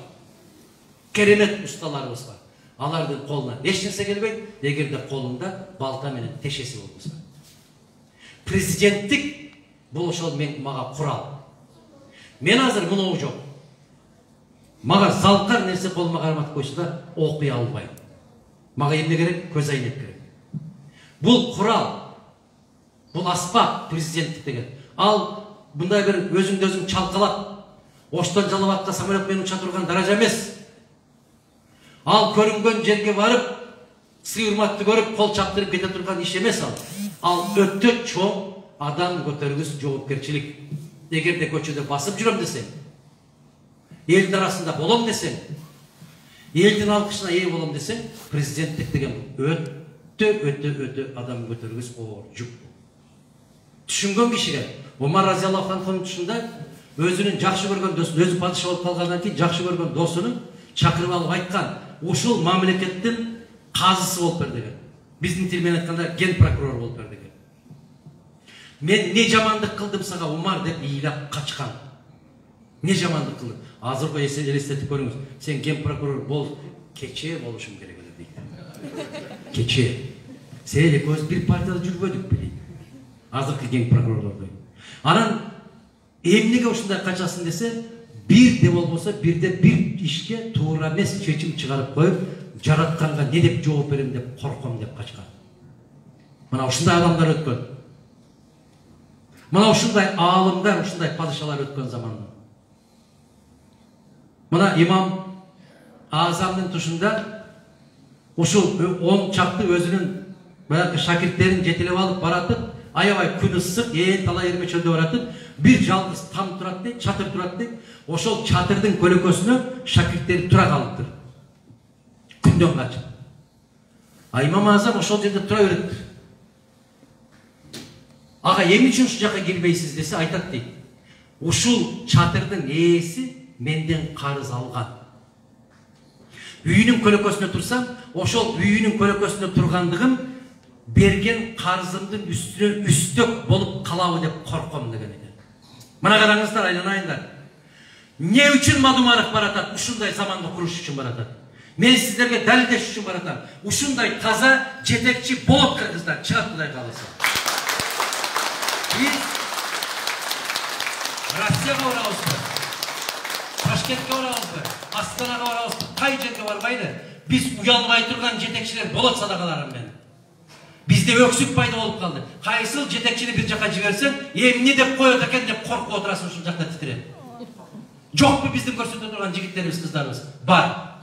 Керемет усталарыбыз бар. Алардын колуна эч нерсе келбейт, эгерде колунда балта менен тешеси болбосо. Президенттик бул ошол мага курал. Мен азыр мунуу жок. Мага залкар нерсе колума карматып койсо да окуй албайм. Мага эмне керек? Көз айнек керек. Бул курал. Бул аспап президенттик деген. Ал мындай бир өзүңдү өзүң чалкалап, оштон жалабатка самолет менен уча турган даража эмес. Ал көрүнгөн жерге барып, сый-урматты көрүп, кол чаптырып кете турган иш эмес ал. Ал өтө чоң адам көтөргүс жоопкерчилик. Эгерде көчөдө басып жүрөм десең, элдин арасында болом десең, элдин алкышына ээ болом десең, президенттик деген өтө адам көтөргүс оор жүк. Түшүнгөн кишиге Омар разияллаху анхунун тушунда өзүнүн жакшы көргөн досун, өзү падыша болуп калгандан кийин жакшы көргөн досунун чакырып алып айткан, ушул мамлекеттин казысы болуп бер деген. Биздин тил менен айтканда ген прокурор болуп бер деген. Мен не жамандык кылдым сага Омар деп ыйлап качкан. Не жамандык кылдым? Азыр кой элестетип көрүңүз. Сен ген прокурор бол, кечээ болушуң керек эле дейт. Кечээ. Сен экөөбүз бир партияда жүрбөдүк белейт. Азыркы ген прокурорлордой. Анан эмнеге ушундай качасың десе, bir de bolbosa birde bir işke toora emес çeçim çıkarıp koyup jaratkanga ne dep жооп берем деп корком деп качкан. Мына ушундай адамдар өткөн. Мына ушундай аалымдар, ушундай падышалар өткөн заманда. Мына имам Азамдын тушунда ушул 10 чакты өзүнүн баягы шакирттерин жетелеп алып баратып, аябай күн ысык, талай эрме чөлдө баратып, bir жалгыз там турат дейт, чатыр турат дейт. Ошол чатырдын көлөкөсүнө шакирттери тура калыптыр. Күндөн качып. Имам Азам ошол жерде тура берет. Ага, эмне үчүн ушул жака келбейсиз десе айтат дейт. Ушул чатырдын ээси менден карыз алган. Үйүнүн көлөкөсүнө турсам, ошол үйүнүн көлөкөсүнө тургандыгым берген карызымдын үстүнө үстөк болуп калабы деп корком деген экен. Мына караңыздар, айланайындар. Не үчүн Мадумаров баратат? Ушундай заманды куруш үчүн баратат. Мен сиздерге далилдеш үчүн баратам. Ушундай таза жетекчи болот кыргыздар, чыгат Кудай кааласа. Биз Россияга барабызбы? Ташкентке барабызбы? Астанага барабызбы? Кай жерге барбайлы? Биз уялбай турган жетекчилер болот садакаларым менен. Bizde öksük payda olup kaldı. Kayısıl жетекчини bir жака жиберсең, эмне деп коет экен деп коркуп отурасың, ушул жакта титиреп. Жокпу биздин көрсөтө турган жигиттерибиз, кыздарыбыз? Бар.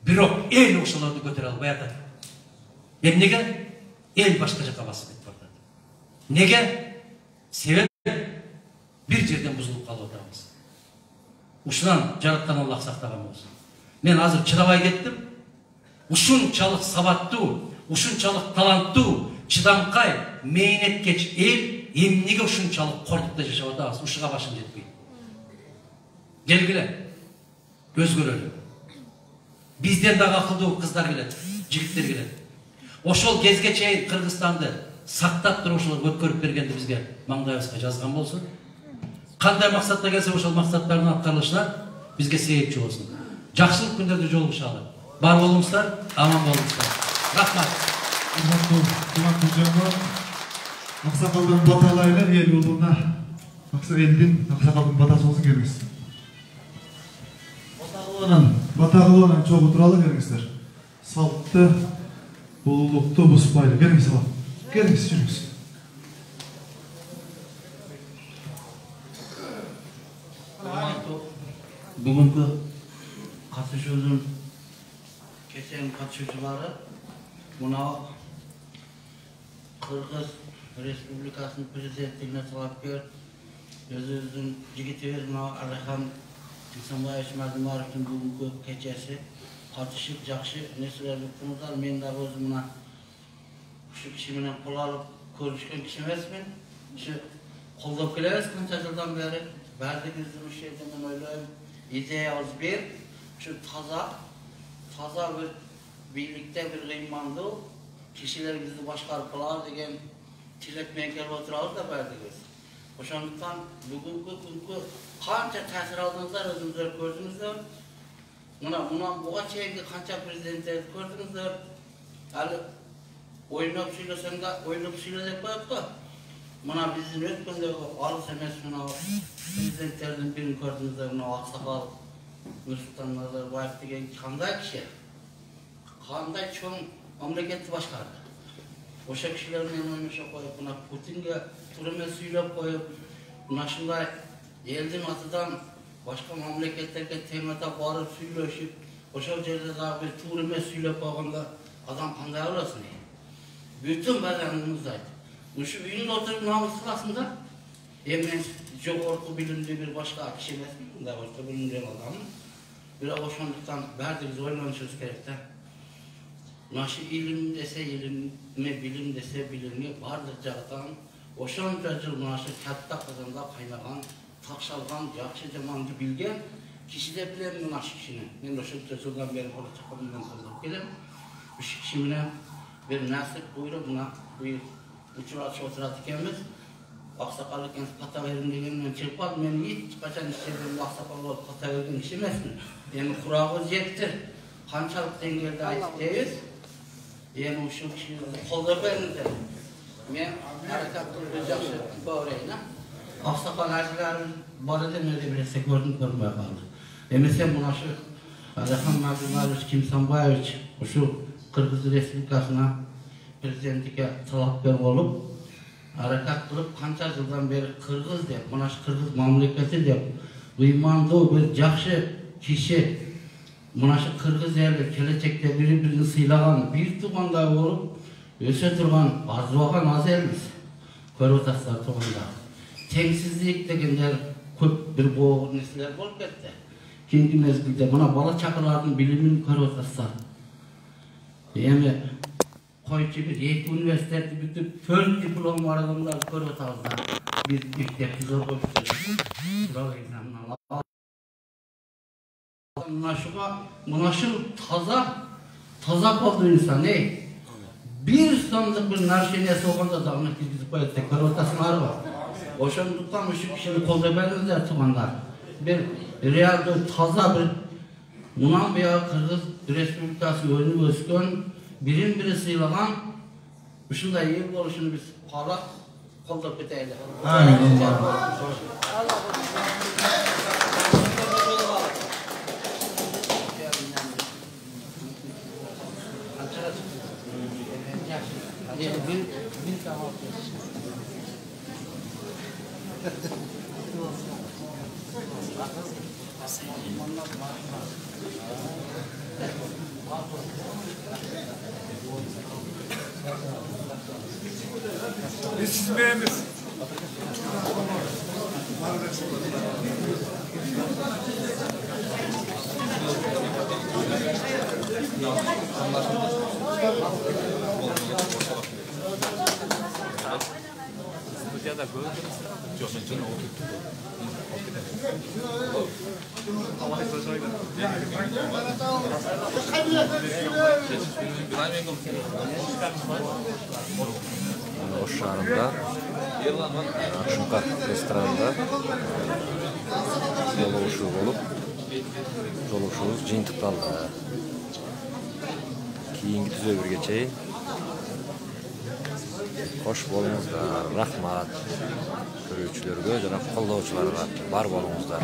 Бирок эл ошолорду көтөрө албай атат. Эмнеге? Эл башка жака басып кетип атат. Неге? Себеп bir жерден бузулуп калып атабыз. Ушунан жараткан Аллах сактаган болсун. Мен азыр чыдабай кеттим. Ушунчалык сабаттуу, ушунчалык таланттуу, чыдамкай, мээнеткеч эл эмнеге ушунчалык кортукта жашап атабыз? Ушуга башым жетпейт. Келгиле. Көз көрөлү. Бизден дагы акылдуу кыздар келет, жигиттер келет. Ошол кезге чейин Кыргызстанды сактап туруп ошол өткөрүп бергенди бизге маңдайыбызга жазган болсун. Кандай максатта келсе ошол максаттардын аткарылышына бизге себепчи болсун. Жакшылык күндөрдө жолугушалы. Бар болуңуздар, аман болуңуздар. Рахмат. Аксакалдын баталайла эл улуна, элдин аксакалдын батасы болсун келиңиз. Батагыланан чогуу туралы келиңиздер. Салтты, улуулукту бузбайлы. Келиңиз ала. Келиңиз, жүрүңүз. Бүгүнкү катышуунун кечен катышуучулары мына Кыргыз Республикасынын президенттигине талапкер өзүбүздүн жигитибиз мына Алихан Ихсанбаевич Мадумаровдун бүгүнкү кечеси катышып жакшы нерселерди уктуңуздар. Мен дагы өзүм мына ушу киши менен кол алып көрүшкөн киши эмесмин. Ушу колдоп келебиз канча жылдан бери. Бардыгыбыздын ушул жерде мен ойлойм, идеябыз бир, ушу таза bir бийликте bir кыймандуу кишилер бизди башкарып калат деген тилек менен келип отурабыз да бардыгыбыз. Ошондуктан бүгүнкү күнгө канча таасир алдыңыздар, өзүңүздөр көрдүңүздөр. Мына буга чейинки канча президенттерди көрдүңүздөр. Али ойноп сүйлөсөң да ойноп сүйлө деп коет го. Мына биздин өткөндөгү алыс эмес мына президенттердин бирин көрдүңүздөр, мына Аксакал Нурсултан Назарбаев деген кандай киши, кандай чоң мамлекетти башкарды. Ошо кишилер менен ойношо коюп, мына Путинге туура эмес сүйлөп коюп, мына ушундай элдин атынан башка мамлекеттерге темада барып сүйлөшүп, ошол жерде дагы бир туура эмес сүйлөп койгондо адам кандай болосун? Бүтүн баданыңызды айт. Ушу үйүндө отуруп намыс кыласың да, мен жогорку билимдүү бир башка киши эмесмин, мындай башка билимдүү адаммын. Бирок ошондуктан баардыгыбыз ойлонушубуз керек да. Мына ушу илим десе илимге, билим десе билимге баардык жактан ошончо жыл мына ушу катта казанда кайнаган, такшалган, жакшы жаманды билген киши деп билем мына ушу кишини. Мен ошончо жылдан бери болочокко менен колдоп келем. Ушу киши менен бир насип буйруп мына учурашып отурат экенбиз. Аксакал экен ката берин дегенмен чыкпад. Мен эч качан иштерден аксакал болуп ката берген киши эмесмин. Эми курагыбыз жетти. Канчалык деңгээлде айтып дейбиз. Эми ушул кишини колдоп бериңиздер. Мен аракат кылып жакшы көрөйүн. Аксакал ажыларын baradan öyle birisi gördüm görmeye kaldı. Emesen buna şu Alehan Mazlumarovich Kimsanbayevich şu Kırgız Respublikasına prezidentlikке talapkar olup harakat kılıp kança yıldan beri Kırgız dep, buna şu Kırgız mamleketi dep uymandoo bir jakşı kişi buna şu Kırgız yerler gelecekte birini sıylagan bir tuğanday olup öse turgan arzuagan az elmiz. Körüp ataslar tuğanda. Tengsizlik degenler köp bir boğuk nesler bolup ketdi. Keyinki mezgilde buna bala çakılardın bilimini körüp ataslar. Emi koyçu bir iki üniversiteti bütüp 4 diplom var adamlar körüp ataslar. Bir mektepti zor koymuşlar. Sıralı examdan. Munaşıl taza oldu insan ne? Bir sandık bir narşeneye soğanda da onu gizgizip koyatsa körüp var. Oşanduktan şu kişinin kolda benizler tuğanlar. Bir realde taza bir Munan veya Kırgız Respublikası oyunu ösken birin biri sıylagan uşunda iyi oluşunu biz parlak kolda biteyle. Amin. Bir tamam. Biz sizi beğeniriz. Oş şarında Şunkat restoranında joluguşuu bolup joluguşuubuz жыйынтыкталды. Kийинки түзөбүргө чейин кош болуңуздар, рахмат көрүүчүлөргө жана колдоочуларга бар болуңуздар.